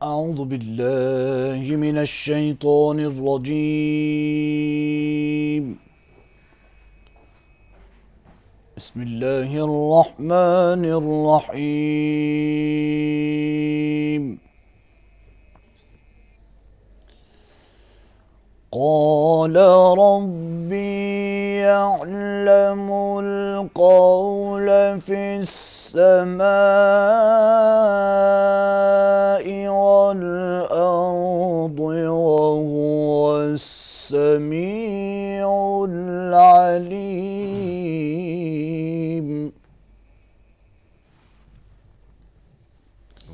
أعوذ بالله من الشيطان الرجيم. بسم الله الرحمن الرحيم. قال ربي يعلم القول في السماء والأرض وهو السميع العليم.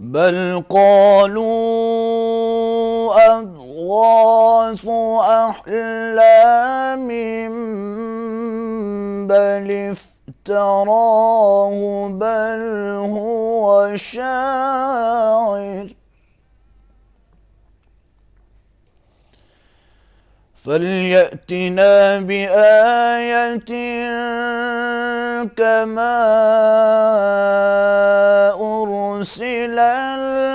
بل قالوا أضغاث أحلام بل افتراه بل هو شاعر فليأتنا بآية كما أرسل الأولون.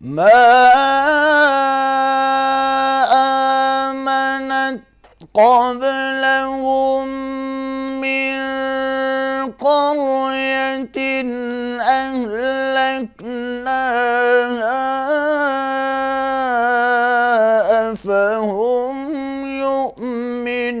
ما آمنت قبلهم من قرية أهلكناها أفهم يؤمنون.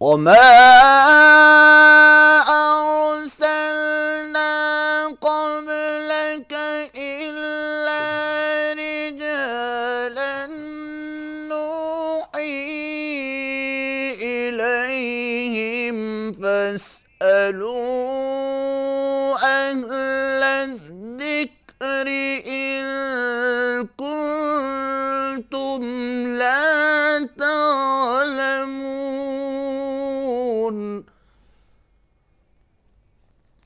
وما أرسلنا قبلك إلا رجالا نوحي إليهم فاسألوا أهل الذكر إن كنتم لا تعلمون.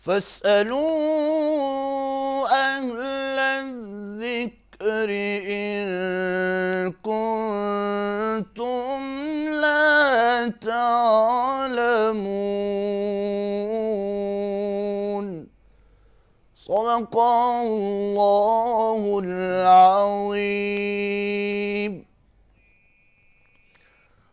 فاسألوا أهل الذكر إن كنتم لا تعلمون. صدق الله العظيم.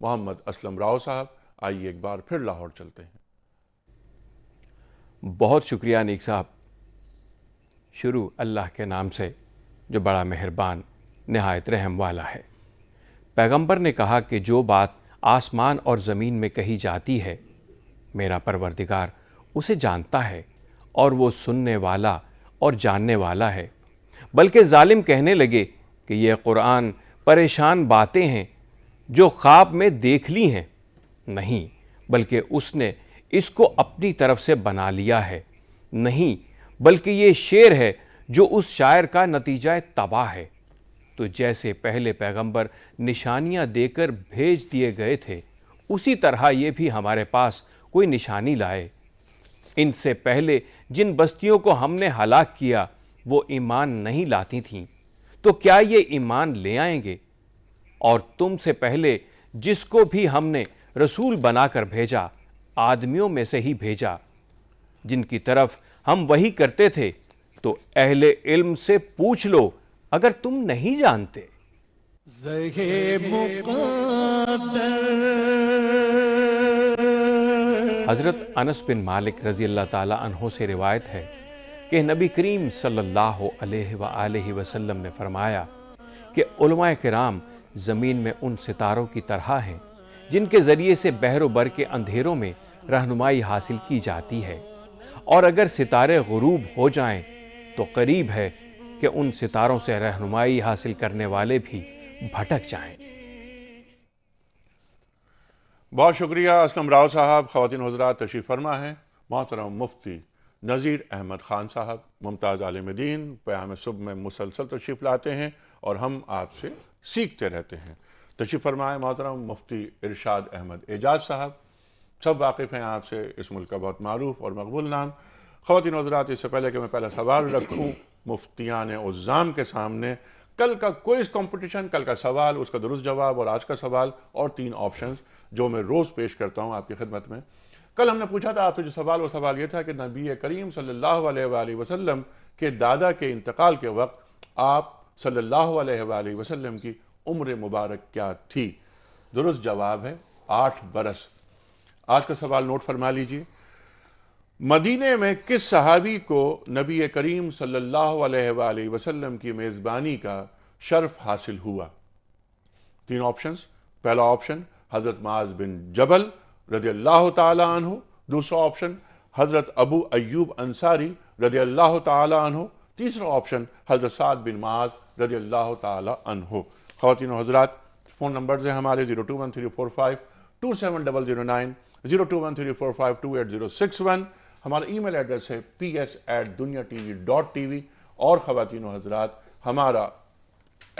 محمد اسلم راؤ صاحب. آئیے ایک بار پھر لاہور چلتے ہیں. بہت شکریہ انیک صاحب. شروع اللہ کے نام سے جو بڑا مہربان نہایت رحم والا ہے. پیغمبر نے کہا کہ جو بات آسمان اور زمین میں کہی جاتی ہے میرا پروردگار اسے جانتا ہے اور وہ سننے والا اور جاننے والا ہے. بلکہ ظالم کہنے لگے کہ یہ قرآن پریشان باتیں ہیں جو خواب میں دیکھ لی ہیں. نہیں، بلکہ اس نے اس کو اپنی طرف سے بنا لیا ہے. نہیں، بلکہ یہ شعر ہے جو اس شاعر کا نتیجہ تباہ ہے. تو جیسے پہلے پیغمبر نشانیاں دے کر بھیج دیے گئے تھے اسی طرح یہ بھی ہمارے پاس کوئی نشانی لائے. ان سے پہلے جن بستیوں کو ہم نے ہلاک کیا وہ ایمان نہیں لاتی تھیں، تو کیا یہ ایمان لے آئیں گے؟ اور تم سے پہلے جس کو بھی ہم نے رسول بنا کر بھیجا آدمیوں میں سے ہی بھیجا جن کی طرف ہم وحی کرتے تھے. تو اہل علم سے پوچھ لو اگر تم نہیں جانتے. حضرت انس بن مالک رضی اللہ تعالیٰ عنہ سے روایت ہے کہ نبی کریم صلی اللہ علیہ وآلہ وسلم نے فرمایا کہ علماء کرام زمین میں ان ستاروں کی طرح ہیں جن کے ذریعے سے بحر و بر کے اندھیروں میں رہنمائی حاصل کی جاتی ہے، اور اگر ستارے غروب ہو جائیں تو قریب ہے کہ ان ستاروں سے رہنمائی حاصل کرنے والے بھی بھٹک جائیں. بہت شکریہ اسلم راؤ صاحب. خواتین و حضرات تشریف فرما ہے محترم مفتی نذیر احمد خان صاحب، ممتاز عالم دین، پیام صبح میں مسلسل تشریف لاتے ہیں اور ہم آپ سے سیکھتے رہتے ہیں. تشریف فرمائے محترم مفتی ارشاد احمد اعجاز صاحب. سب واقف ہیں آپ سے، اس ملک کا بہت معروف اور مقبول نام. خواتین و حضرات، اس سے پہلے کہ میں پہلا سوال رکھوں مفتیان عظام کے سامنے، کل کا کوئز کمپٹیشن، کل کا سوال، اس کا درست جواب اور آج کا سوال اور 3 آپشنز جو میں روز پیش کرتا ہوں آپ کی خدمت میں. کل ہم نے پوچھا تھا آپ سے جو سوال، وہ سوال یہ تھا کہ نبی کریم صلی اللہ علیہ وآلہ وسلم کے دادا کے انتقال کے وقت آپ صلی اللہ علیہ وآلہ وسلم کی عمر مبارک کیا تھی؟ درست جواب ہے 8 برس. آج کا سوال نوٹ فرما لیجئے. مدینے میں کس صحابی کو نبی کریم صلی اللہ علیہ وآلہ وسلم کی میزبانی کا شرف حاصل ہوا؟ 3 آپشنز. پہلا آپشن حضرت معاذ بن جبل رضی اللہ تعالی عنہ. دوسرا آپشن حضرت ابو ایوب انصاری رضی اللہ تعالی عنہ. تیسرا آپشن حضرت سعد بن معاذ رضی اللہ تعالی عنہ. خواتین و حضرات، فون نمبرز ہیں ہمارے 02134527009، 02134528061. ہمارا ای میل ایڈریس ہے ps@dunyatv.tv. اور خواتین و حضرات، ہمارا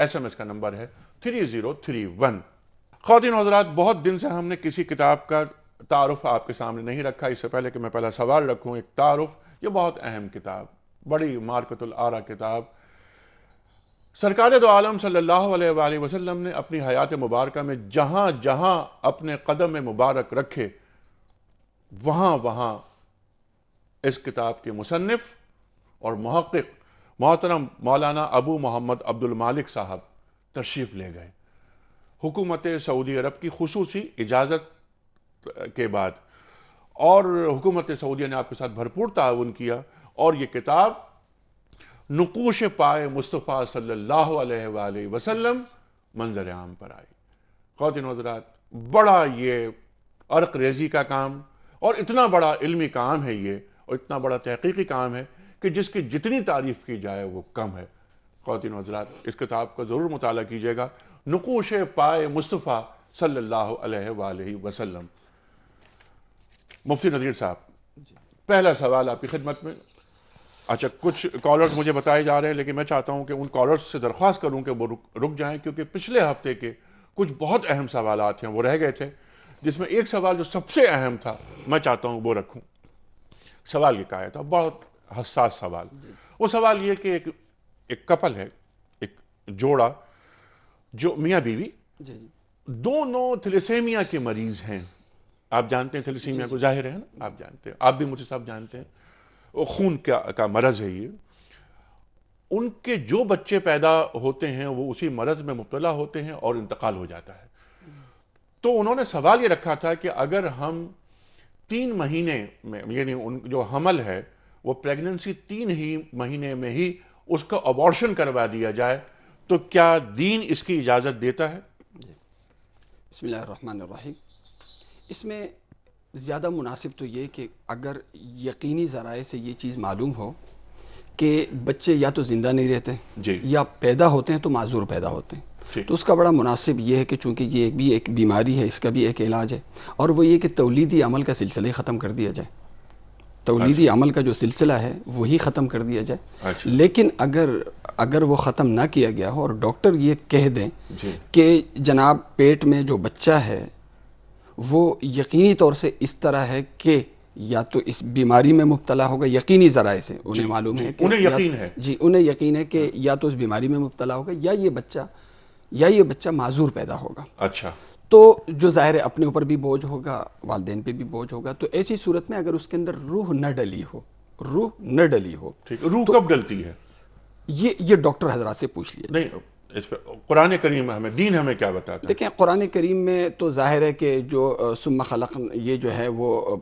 SMS کا نمبر ہے 3031. خواتین و حضرات، بہت دن سے ہم نے کسی کتاب کا تعارف آپ کے سامنے نہیں رکھا. اس سے پہلے کہ میں پہلا سوال رکھوں، ایک تعارف. یہ بہت اہم کتاب، بڑی مارکت الآرا کتاب. سرکار دو عالم صلی اللہ علیہ وآلہ وسلم نے اپنی حیات مبارکہ میں جہاں جہاں اپنے قدم مبارک رکھے وہاں وہاں اس کتاب کے مصنف اور محقق محترم مولانا ابو محمد عبد المالک صاحب تشریف لے گئے. حکومت سعودی عرب کی خصوصی اجازت کے بعد، اور حکومت سعودیہ نے آپ کے ساتھ بھرپور تعاون کیا، اور یہ کتاب نقوش پائے مصطفیٰ صلی اللہ علیہ وآلہ وسلم منظر عام پر آئی. خواتین و حضرات، بڑا یہ عرق ریزی کا کام اور اتنا بڑا علمی کام ہے یہ، اور اتنا بڑا تحقیقی کام ہے کہ جس کی جتنی تعریف کی جائے وہ کم ہے. خواتین و حضرات، اس کتاب کا ضرور مطالعہ کیجیے گا. نقوش پائے مصطفیٰ صلی اللہ علیہ وآلہ وسلم. مفتی نذیر صاحب، پہلا سوال آپ کی خدمت میں. اچھا، کچھ کالرز مجھے بتائے جا رہے ہیں، لیکن میں چاہتا ہوں کہ ان کالرز سے درخواست کروں کہ وہ رک جائیں، کیونکہ پچھلے ہفتے کے کچھ بہت اہم سوالات ہیں وہ رہ گئے تھے، جس میں ایک سوال جو سب سے اہم تھا میں چاہتا ہوں وہ رکھوں. سوال یہ کہا تھا، بہت حساس سوال. وہ سوال یہ کہ ایک کپل ہے، ایک جوڑا جو میاں بیوی، دونوں تھیلیسیمیا کے مریض ہیں. آپ جانتے ہیں تھیلیسیمیا کو، ظاہر ہے نا، آپ جانتے ہیں، آپ بھی مجھے سب جانتے ہیں. وہ خون کا مرض ہے. یہ ان کے جو بچے پیدا ہوتے ہیں وہ اسی مرض میں مبتلا ہوتے ہیں اور انتقال ہو جاتا ہے. تو انہوں نے سوال یہ رکھا تھا کہ اگر ہم 3 مہینے میں یعنی ان جو حمل ہے وہ پریگننسی 3 ہی مہینے میں ہی اس کا ابارشن کروا دیا جائے تو کیا دین اس کی اجازت دیتا ہے؟ بسم اللہ الرحمن الرحیم. اس میں زیادہ مناسب تو یہ کہ اگر یقینی ذرائع سے یہ چیز معلوم ہو کہ بچے یا تو زندہ نہیں رہتے جی یا پیدا ہوتے ہیں تو معذور پیدا ہوتے ہیں، ٹھیک تو اس کا بڑا مناسب یہ ہے کہ چونکہ یہ بھی ایک بیماری ہے، اس کا بھی ایک علاج ہے، اور وہ یہ کہ تولیدی عمل کا سلسلہ ہی ختم کر دیا جائے. تولیدی عمل کا جو سلسلہ ہے وہی ختم کر دیا جائے. اچھا لیکن اگر وہ ختم نہ کیا گیا ہو اور ڈاکٹر یہ کہہ دیں جی کہ جناب پیٹ میں جو بچہ ہے وہ یقینی طور سے اس طرح ہے کہ یا تو اس بیماری میں مبتلا ہوگا، یقینی ذرائع سے انہیں معلوم ہے کہ انہیں یقین ہے جی انہیں یقین ہے کہ یا تو اس بیماری میں مبتلا ہوگا یا یہ بچہ معذور پیدا ہوگا. اچھا تو جو ظاہر ہے اپنے اوپر بھی بوجھ ہوگا، والدین پہ بھی بوجھ ہوگا. تو ایسی صورت میں اگر اس کے اندر روح نہ ڈلی ہو ٹھیک روح کب ڈلتی ہے؟ یہ ڈاکٹر حضرات سے پوچھ لیے. نہیں اس پہ قرآن کریم ہمیں دین ہمیں کیا بتاتا ہے؟ دیکھیں قرآن کریم میں تو ظاہر ہے کہ جو ثم خلق یہ جو ہے وہ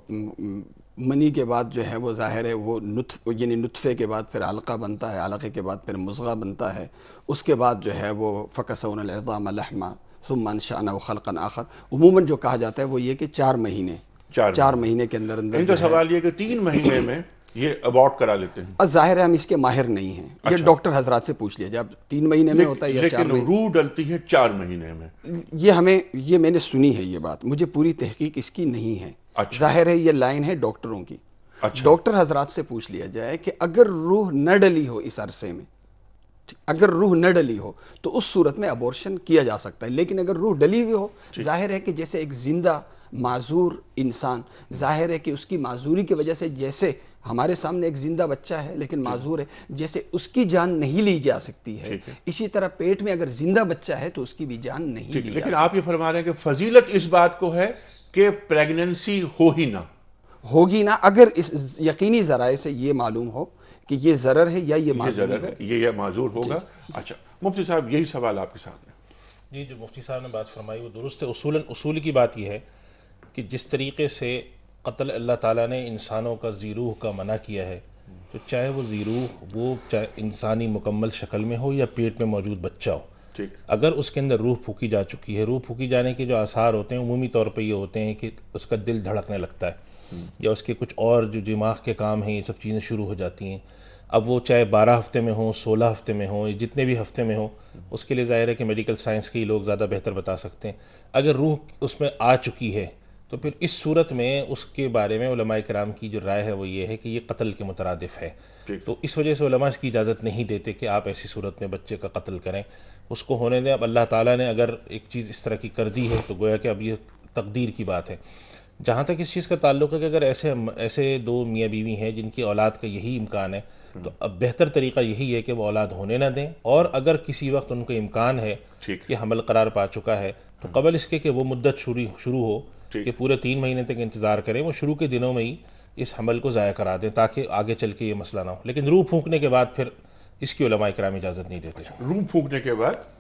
منی کے بعد جو ہے وہ ظاہر ہے وہ یعنی نطفے کے بعد پھر علقہ بنتا ہے، علقے کے بعد پھر مضغہ بنتا ہے، اس کے بعد جو ہے وہ فکسونا العظام لحما ثم انشأناه خلقا آخر. عموماً جو کہا جاتا ہے وہ یہ کہ 4 مہینے کے اندر ان کا سوال یہ کہ 3 مہینے میں یہ ابارٹ کرا لیتے ہیں. ظاہر ہے ہم اس کے ماہر نہیں ہیں، یہ ڈاکٹر حضرات سے پوچھ لیا جائے. اب 3 مہینے میں ہوتا ہے یا 4 لیکن مہینے، روح ڈلتی ہے 4 مہینے میں. یہ میں نے سنی ہے یہ بات، مجھے پوری تحقیق اس کی نہیں ہے. اچھا ظاہر ہے یہ لائن ہے ڈاکٹروں کی. اچھا ڈاکٹر حضرات سے پوچھ لیا جائے کہ اگر روح نہ ڈلی ہو اس عرصے میں، اگر روح نہ ڈلی ہو تو اس صورت میں ابورشن کیا جا سکتا ہے. لیکن اگر روح ڈلی ہوئی ہو، ظاہر ہے کہ جیسے ایک زندہ معذور انسان، ظاہر ہے کہ اس کی معذوری کی وجہ سے، جیسے ہمارے سامنے ایک زندہ بچہ ہے لیکن معذور ہے، جیسے اس کی جان نہیں لی جا سکتی ہے، اسی طرح پیٹ میں اگر زندہ بچہ ہے تو اس کی بھی جان نہیں لی جا سکتی. لیکن آپ یہ فرما رہے ہیں کہ فضیلت اس بات کو ہے کہ پریگننسی ہو ہی نہ ہوگی نا، اگر اس یقینی ذرائع سے یہ معلوم ہو کہ یہ ضرر ہے یا یہ معذور ضرر ہے، یہ معذور ہوگا. اچھا مفتی صاحب یہی سوال آپ کے سامنے. جی جو مفتی صاحب نے بات فرمائی وہ درست ہے. اصول کی بات یہ ہے کہ جس طریقے سے قتل اللہ تعالیٰ نے انسانوں کا ذی روح کا منع کیا ہے، تو چاہے وہ ذی روح وہ چاہے انسانی مکمل شکل میں ہو یا پیٹ میں موجود بچہ ہو، ٹھیک اگر اس کے اندر روح پھونکی جا چکی ہے، روح پھونکی جانے کے جو آثار ہوتے ہیں عمومی طور پہ یہ ہوتے ہیں کہ اس کا دل دھڑکنے لگتا ہے یا اس کے کچھ اور جو دماغ کے کام ہیں یہ سب چیزیں شروع ہو جاتی ہیں. اب وہ چاہے 12 ہفتے میں ہوں، 16 ہفتے میں ہوں، جتنے بھی ہفتے میں ہوں، اس کے لیے ظاہر ہے کہ میڈیکل سائنس کے ہی لوگ زیادہ بہتر بتا سکتے ہیں. اگر روح اس میں آ چکی ہے تو پھر اس صورت میں اس کے بارے میں علماء کرام کی جو رائے ہے وہ یہ ہے کہ یہ قتل کے مترادف ہے. تو اس وجہ سے علماء اس کی اجازت نہیں دیتے کہ آپ ایسی صورت میں بچے کا قتل کریں، اس کو ہونے دیں. اب اللہ تعالیٰ نے اگر ایک چیز اس طرح کی کر دی ہے تو گویا کہ اب یہ تقدیر کی بات ہے. جہاں تک اس چیز کا تعلق ہے کہ اگر ایسے 2 میاں بیوی ہیں جن کی اولاد کا یہی امکان ہے تو اب بہتر طریقہ یہی ہے کہ وہ اولاد ہونے نہ دیں، اور اگر کسی وقت ان کو امکان ہے کہ حمل قرار پا چکا ہے تو قبل اس کے کہ وہ مدت شروع ہو کہ پورے 3 مہینے تک انتظار کریں، وہ شروع کے دنوں میں ہی اس حمل کو ضائع کرا دیں تاکہ آگے چل کے یہ مسئلہ نہ ہو. لیکن روح پھونکنے کے بعد پھر اس کی علماء کرام اجازت نہیں دیتے. روح پھونکنے کے بعد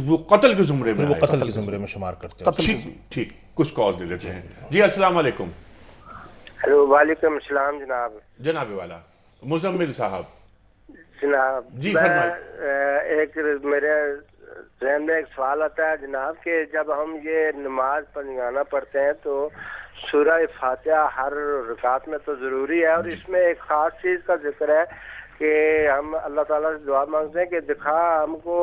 وہ قتل کے زمرے میں وہ قتل کے زمرے میں شمار کرتے ہیں. ٹھیک کچھ کال دے لیتے ہیں. جی السلام علیکم. ہیلو وعلیکم السلام جناب والا مزمل صاحب. جناب جی ایک میرے ذہن میں ایک سوال آتا ہے جناب کہ جب ہم یہ نماز پڑھنا پڑھتے ہیں تو سورہ فاتحہ ہر رکعت میں تو ضروری ہے، اور اس میں ایک خاص چیز کا ذکر ہے کہ ہم اللہ تعالیٰ سے دعا مانگتے ہیں کہ دکھا ہم کو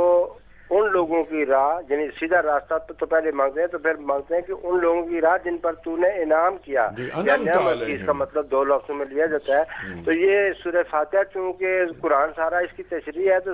ان لوگوں کی راہ، یعنی سیدھا راستہ تو پہلے مانگتے ہیں، تو پھر مانگتے ہیں کہ ان لوگوں کی راہ جن پر تو نے انعام کیا یا نعمت کی. اس کا مطلب 2 لفظوں میں لیا جاتا ہے. تو یہ سورہ فاتحہ چونکہ قرآن سارا اس کی تشریح ہے، تو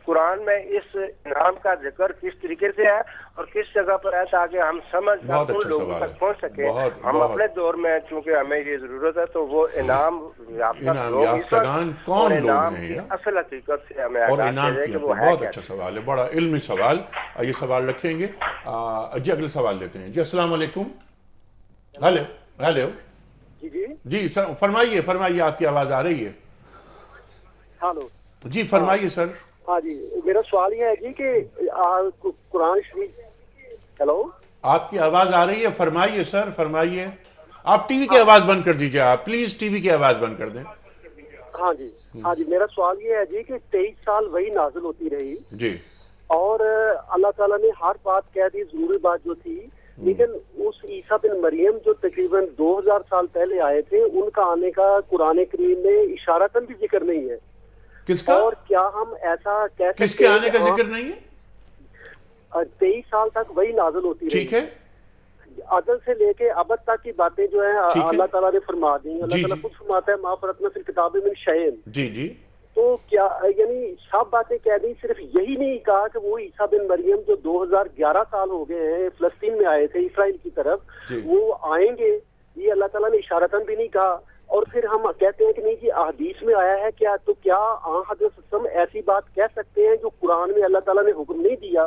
قرآن میں اس انعام کا ذکر کس طریقے سے ہے اور کس جگہ پر ہے تاکہ ہم سمجھ کر ان لوگوں تک پہنچ سکیں. ہم اپنے دور میں چونکہ ہمیں یہ ضرورت ہے تو وہ انعام یافتہ لوگ اور انعام کی اصل حقیقت سے ہمیں آگاہ کریں کہ وہ ہے. بہت اچھا سوال ہے، بڑا علمی سوال. یہ سوال رکھیں گے. جی اگلے سوال لیتے ہیں. جی السلام علیکم. ہیلو جی سر فرمائیے آپ کی آواز آ رہی ہے. ہلو جی فرمائیے سر. ہاں جی میرا سوال یہ ہے جی کہ قرآن شریف. ہیلو آپ کی آواز آ رہی ہے؟ فرمائیے سر، فرمائیے. آپ ٹی وی کی آواز بند کر دیجئے، آپ پلیز ٹی وی کی آواز بند کر دیں. ہاں جی میرا سوال یہ ہے جی کہ 23 سال وہی نازل ہوتی رہی جی اور اللہ تعالیٰ نے ہر بات کہہ دی، ضروری بات جو تھی، لیکن اس عیسیٰ بن مریم جو تقریباً 2000 سال پہلے آئے تھے، ان کا آنے کا قرآن کریم میں اشارتاً بھی ذکر نہیں ہے. کس کا؟ اور کیا ہم ایسا کہہ کس سکتے کے ہیں آنے کا ذکر نہیں ہے؟ 23 سال تک وہی نازل ہوتی رہی، ٹھیک ہے، ازل سے لے کے ابد تک کی باتیں جو ہیں ٹھیک ہے. اللہ تعالیٰ نے فرما دی. اللہ جی تعالیٰ جی خود فرماتا ہے ما فرطنا فی الکتاب من شیء. جی جی تو کیا یعنی سب باتیں کہہ دی، صرف یہی نہیں کہا کہ وہ عیسیٰ بن مریم جو 2011 سال ہو گئے ہیں فلسطین میں آئے تھے اسرائیل کی طرف، جی. وہ آئیں گے، یہ اللہ تعالیٰ نے اشارتاً بھی نہیں کہا. اور پھر ہم کہتے ہیں کہ نہیں جی احادیث میں آیا ہے کیا، تو کیا آن حضرت صلی اللہ علیہ وسلم ایسی بات کہہ سکتے ہیں جو قرآن میں اللہ تعالیٰ نے حکم نہیں دیا؟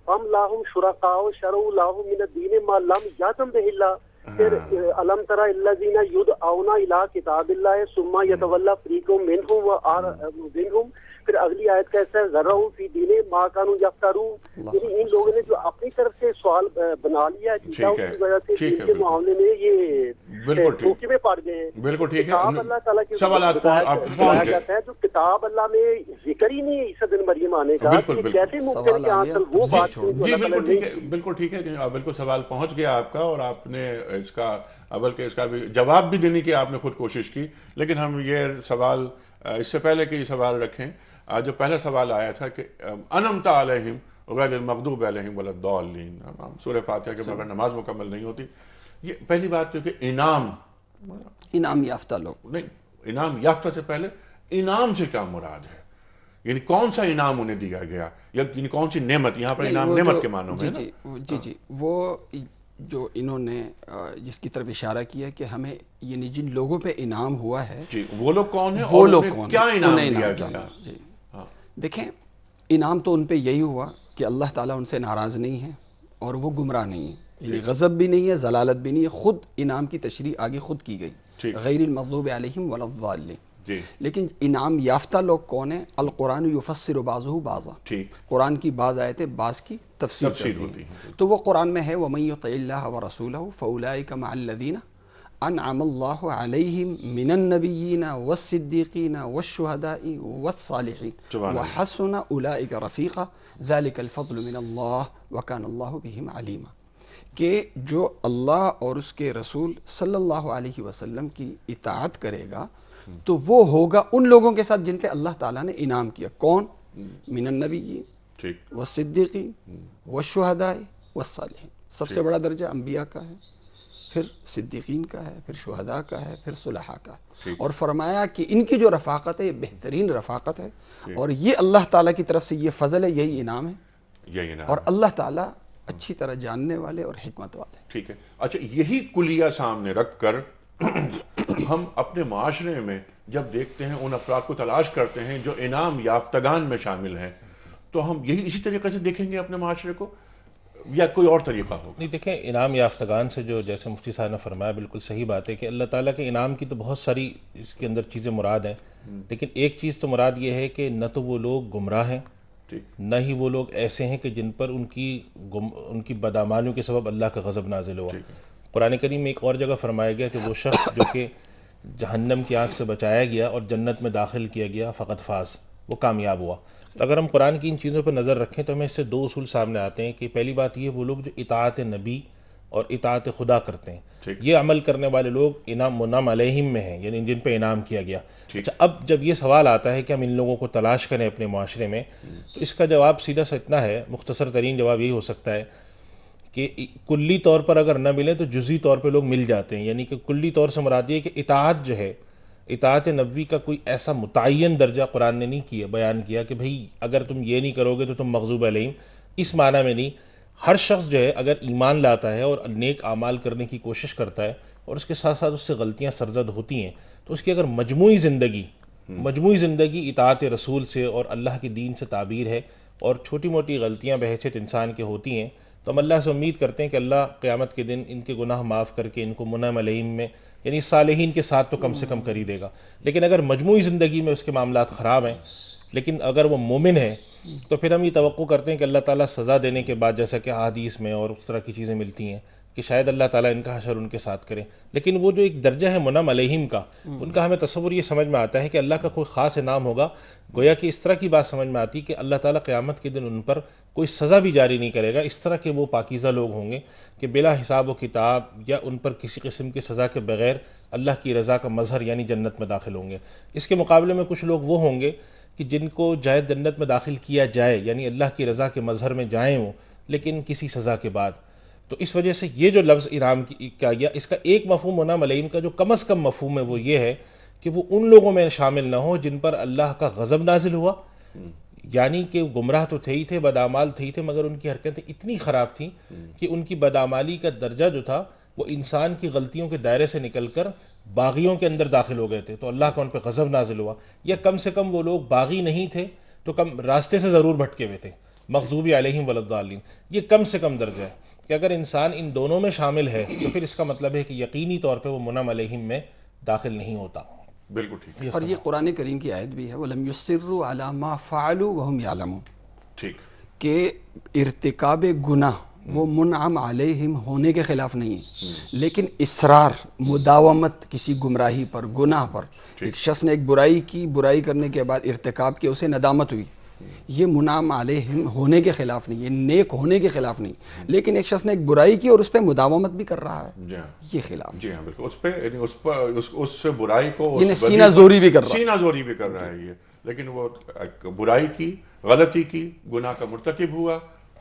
ہم لاہم شرکاء شرعوا لهم من الدین ما لم یأذن به اللہ. پھر الم تری الذین یدعون الی کتاب اللہ ثم یتولی فریق منهم. پھر اگلی آیت کا ایسا ہے ذرعوا فی دین ما کانوا یفترون. یعنی ان لوگوں نے جو اپنی طرف سے سوال بنا لیا ہے اس کی وجہ سے ان کے معاملے میں یہ دھوکے میں پڑ گئے ہیں. بالکل ٹھیک ہے. کتاب اللہ تعالیٰ کی سوالات پہنچ جاتا ہے جو کتاب اللہ میں ذکر ہی نہیں ہے عیسیٰ بن مریم آنے کا، کیسے ممکن کہ آج کل وہ بات جی بالکل ٹھیک ہے، بالکل ٹھیک ہے. بالکل سوال پہنچ گیا آپ کا، اور آپ نے اس کا بلکہ اس کا بھی جواب بھی دینے کی آپ نے خود کوشش کی. لیکن ہم یہ سوال اس سے پہلے کہ یہ سوال رکھیں، جو پہلا سوال آیا تھا کہ انعمت علیہم غیر المغضوب علیہم ولا الضالین، سورہ فاتحہ کے بغیر نماز مکمل نہیں ہوتی. یہ پہلی بات تو کہ انعام یافتہ لوگ نہیں، انعام یافتہ سے پہلے انعام سے کیا مراد ہے؟ یعنی کون سا انعام انہیں دیا گیا، یا یعنی کون سی نعمت؟ یہاں پر انعام نعمت کے معنوں میں جی وہ جو انہوں نے جس کی طرف اشارہ کیا کہ ہمیں یعنی جن لوگوں پہ انعام ہوا ہے، جی وہ لوگ کون ہیں وہ اور لوگ انہیں کون کیا انعام دیا کیا؟ گیا؟ جی دیکھیں، انعام تو ان پہ یہی ہوا کہ اللہ تعالیٰ ان سے ناراض نہیں ہے اور وہ گمراہ نہیں ہے، یعنی غضب بھی نہیں ہے، ضلالت بھی نہیں ہے. خود انعام کی تشریح آگے خود کی گئی، غیر المغضوب علیہم ولا الضالین. لیکن انعام یافتہ لوگ کون ہیں؟ القرآن یفسر بعضہ بعضا، قرآن کی بعض آیتیں بعض کی تفسیر ہوتی ہیں. تو وہ قرآن میں ہے وَمَن يُطِعِ اللَّهَ وَرَسُولَهُ فَأُولَٰئِكَ مَعَ الَّذِينَ أَنْعَمَ اللَّهُ عَلَيْهِمْ مِنَ النَّبِيِّينَ وَالصِّدِّيقِينَ وَالشُّهَدَاءِ وَالصَّالِحِينَ وَحَسُنَ أُولَٰئِكَ رَفِيقًا ذَلِكَ الْفَضْلُ مِنَ اللَّهِ وَكَانَ اللَّهُ بِهِمْ عَلِيمًا. کہ جو اللہ اور اس کے رسول صلی اللہ علیہ وسلم کی اطاعت کرے گا تو وہ ہوگا ان لوگوں کے ساتھ جن پہ اللہ تعالیٰ نے انعام کیا. کون؟ من النبیین والصدیقین والشہداء والصالحین. سب سے بڑا درجہ انبیاء کا ہے، پھر صدیقین کا ہے، پھر شہداء کا ہے، پھر صلحاء کا ہے. اور فرمایا کہ ان کی جو رفاقت ہے یہ بہترین رفاقت ہے، اور یہ اللہ تعالیٰ کی طرف سے یہ فضل ہے، یہی انعام ہے. اور اللہ تعالیٰ اچھی طرح جاننے والے اور حکمت والے. ٹھیک ہے. اچھا، یہی کلیہ سامنے رکھ کر ہم اپنے معاشرے میں جب دیکھتے ہیں، ان افراد کو تلاش کرتے ہیں جو انعام یافتگان میں شامل ہیں، تو ہم یہی اسی طریقے سے دیکھیں گے اپنے معاشرے کو، یا کوئی اور طریقہ ہوگا؟ نہیں، دیکھیں انعام یافتگان سے جو جیسے مفتی صاحب نے فرمایا بالکل صحیح بات ہے کہ اللہ تعالیٰ کے انعام کی تو بہت ساری اس کے اندر چیزیں مراد ہیں، لیکن ایک چیز تو مراد یہ ہے کہ نہ تو وہ لوگ گمراہ ہیں، نہ ہی وہ لوگ ایسے ہیں کہ جن پر ان کی بدعمالیوں کے سبب اللہ کا غضب نازل ہوا. قرآن کریم میں ایک اور جگہ فرمایا گیا کہ وہ شخص جو کہ جہنم کی آگ سے بچایا گیا اور جنت میں داخل کیا گیا فقط فاز، وہ کامیاب ہوا. تو اگر ہم قرآن کی ان چیزوں پر نظر رکھیں تو ہمیں اس سے دو اصول سامنے آتے ہیں کہ پہلی بات یہ، وہ لوگ جو اطاعت نبی اور اطاعت خدا کرتے ہیں، یہ عمل کرنے والے لوگ انعام منعم علیہم میں ہیں، یعنی جن پہ انعام کیا گیا. اچھا، اب جب یہ سوال آتا ہے کہ ہم ان لوگوں کو تلاش کریں اپنے معاشرے میں، تو اس کا جواب سیدھا سا اتنا ہے، مختصر ترین جواب یہی ہو سکتا ہے کہ کلی طور پر اگر نہ ملیں تو جزئی طور پہ لوگ مل جاتے ہیں. یعنی کہ کلی طور سے مراد یہ کہ اطاعت جو ہے، اطاعت نبوی کا کوئی ایسا متعین درجہ قرآن نے نہیں کیا، بیان کیا کہ بھئی اگر تم یہ نہیں کرو گے تو تم مغضوب علیہم، اس معنی میں نہیں. ہر شخص جو ہے اگر ایمان لاتا ہے اور نیک اعمال کرنے کی کوشش کرتا ہے اور اس کے ساتھ ساتھ اس سے غلطیاں سرزد ہوتی ہیں، تو اس کی اگر مجموعی زندگی اطاعت رسول سے اور اللہ کے دین سے تعبیر ہے، اور چھوٹی موٹی غلطیاں بحیثیت انسان کے ہوتی ہیں، تو ہم اللہ سے امید کرتے ہیں کہ اللہ قیامت کے دن ان کے گناہ معاف کر کے ان کو منعم علیہم میں، یعنی صالحین کے ساتھ تو کم سے کم کر ہی دے گا. لیکن اگر مجموعی زندگی میں اس کے معاملات خراب ہیں، لیکن اگر وہ مومن ہے تو پھر ہم یہ توقع کرتے ہیں کہ اللہ تعالیٰ سزا دینے کے بعد، جیسا کہ احادیث میں اور اس طرح کی چیزیں ملتی ہیں کہ شاید اللہ تعالیٰ ان کا حشر ان کے ساتھ کرے، لیکن وہ جو ایک درجہ ہے منعم علیہم کا، ان کا ہمیں تصور یہ سمجھ میں آتا ہے کہ اللہ کا کوئی خاص انعام ہوگا. گویا کہ اس طرح کی بات سمجھ میں آتی کہ اللہ تعالیٰ قیامت کے دن ان پر کوئی سزا بھی جاری نہیں کرے گا. اس طرح کے وہ پاکیزہ لوگ ہوں گے کہ بلا حساب و کتاب یا ان پر کسی قسم کی سزا کے بغیر اللہ کی رضا کا مظہر یعنی جنت میں داخل ہوں گے. اس کے مقابلے میں کچھ لوگ وہ ہوں گے کہ جن کو جائے جنت میں داخل کیا جائے، یعنی اللہ کی رضا کے مظہر میں جائیں وہ، لیکن کسی سزا کے بعد. تو اس وجہ سے یہ جو لفظ انعام کیا گیا، اس کا ایک مفہوم منعم علیہم کا جو کم از کم مفہوم ہے وہ یہ ہے کہ وہ ان لوگوں میں شامل نہ ہو جن پر اللہ کا غضب نازل ہوا، یعنی کہ گمراہ تو تھے ہی تھے، بدعمال تھے ہی تھے، مگر ان کی حرکتیں اتنی خراب تھیں کہ ان کی بدعمالی کا درجہ جو تھا وہ انسان کی غلطیوں کے دائرے سے نکل کر باغیوں کے اندر داخل ہو گئے تھے، تو اللہ کا ان پہ غضب نازل ہوا. یا کم سے کم وہ لوگ باغی نہیں تھے تو کم راستے سے ضرور بھٹکے ہوئے تھے، مغضوب علیہم ولا الضالین. یہ کم سے کم درجہ ہے کہ اگر انسان ان دونوں میں شامل ہے تو پھر اس کا مطلب ہے کہ یقینی طور پہ وہ منعم علیہم میں داخل نہیں ہوتا. بالکل ٹھیک. اور یہ قرآن کریم کی آیت بھی ہے وَلَمْ يُصِرُّوا عَلَى مَا فَعَلُوا وَهُمْ يَعْلَمُونَ، ٹھیک. کہ ارتکاب گناہ وہ منعم علیہم ہونے کے خلاف نہیں ہے، لیکن اصرار، مداومت کسی گمراہی پر، گناہ پر. ایک شخص نے ایک برائی کی، برائی کرنے کے بعد ارتکاب کیا، اسے ندامت ہوئی، یہ منعم علیہم ہونے کے خلاف نہیں، یہ نیک ہونے کے خلاف نہیں. لیکن ایک شخص نے ایک برائی کی اور اس پہ مداومت بھی کر رہا ہے، جی ہاں، یہ خلاف. جی ہاں بالکل. اس پہ یعنی اس سے برائی کو یعنی سینہ زوری بھی کر رہا ہے، سینہ زوری بھی کر رہا ہے یہ، لیکن وہ برائی کی، غلطی کی، گناہ کا مرتکب ہوا،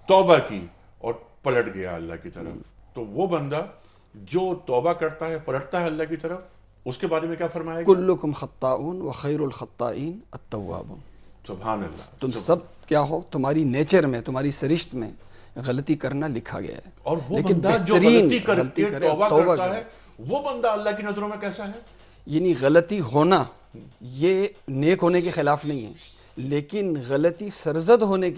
توبہ کی اور پلٹ گیا اللہ کی طرف. تو وہ بندہ جو توبہ کرتا ہے، پلٹتا ہے اللہ کی طرف، اس کے بارے میں کیا فرمایا گیا؟ کلکم خطاؤن وخیر الخطائین التوابون. سبحان اللہ. تم سب کیا ہو، تمہاری نیچر میں، تمہاری سرشت میں غلطی کرنا لکھا گیا ہے، اور وہ لیکن بندہ جو بہترین غلطی کر کے کرے، توبہ کرتا کرے. ہے، وہ بندہ اللہ کی نظروں میں کیسا ہے؟ یعنی غلطی ہونا یہ نیک ہونے کے خلاف نہیں ہے، لیکن غلطی سرزد ہونے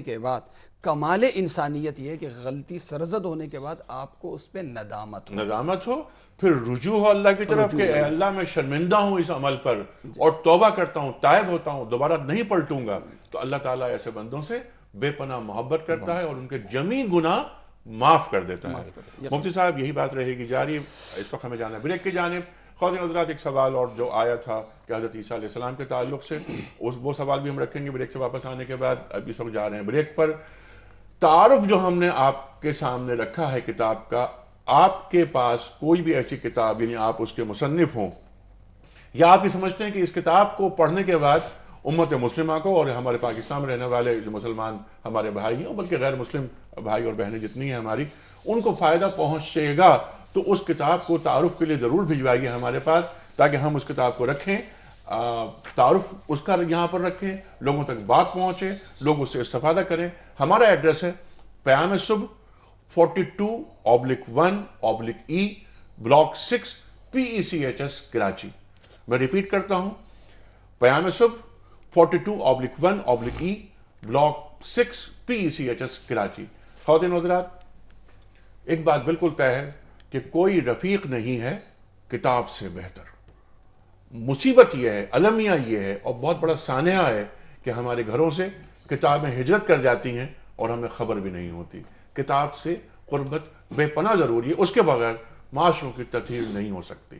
کے بعد کمال انسانیت یہ ہے کہ غلطی سرزد ہونے کے بعد آپ کو اس پہ ندامت ہو، پھر رجوع ہو اللہ کی طرف کہ اے اللہ میں شرمندہ ہوں اس عمل پر اور توبہ کرتا ہوں، تائب ہوتا ہوں، دوبارہ نہیں پلٹوں گا. تو اللہ تعالیٰ ایسے بندوں سے بے پناہ محبت کرتا ہے اور ان کے جمی گناہ معاف کر دیتا ہے. مفتی صاحب یہی بات رہے گی جاری. اس وقت ہمیں جانا ہے بریک کی جانب. خواتین حضرات، ایک سوال اور جو آیا تھا کہ حضرت عیسیٰ علیہ السلام کے تعلق سے، وہ سوال بھی ہم رکھیں گے بریک سے واپس آنے کے بعد. اب اس وقت جا رہے ہیں بریک پر. تعارف جو ہم نے آپ کے سامنے رکھا ہے کتاب کا، آپ کے پاس کوئی بھی ایسی کتاب، یعنی آپ اس کے مصنف ہوں یا آپ یہ سمجھتے ہیں کہ اس کتاب کو پڑھنے کے بعد امت مسلمہ کو اور ہمارے پاکستان میں رہنے والے جو مسلمان ہمارے بھائی ہیں، بلکہ غیر مسلم بھائی اور بہنیں جتنی ہیں ہماری، ان کو فائدہ پہنچے گا، تو اس کتاب کو تعارف کے لیے ضرور بھجوائیے ہمارے پاس تاکہ ہم اس کتاب کو رکھیں، تعارف اس کا یہاں پر رکھیں، لوگوں تک بات پہنچے، لوگ اس سے استفادہ کریں. ہمارا ایڈریس ہے پیام صبح 42/1/E بلاک 6 PECHS کراچی. میں ریپیٹ کرتا ہوں، پیام صبح 42/1/E بلاک 6 PECHS کراچی. خواتین حضرات، ایک بات بالکل طے ہے کہ کوئی رفیق نہیں ہے کتاب سے بہتر. مصیبت یہ ہے، المیہ یہ ہے اور بہت بڑا سانحہ ہے کہ ہمارے گھروں سے کتابیں ہجرت کر جاتی ہیں اور ہمیں خبر بھی نہیں ہوتی. کتاب سے قربت بے پناہ ضروری ہے، اس کے بغیر معاشروں کی تطہیر نہیں ہو سکتی.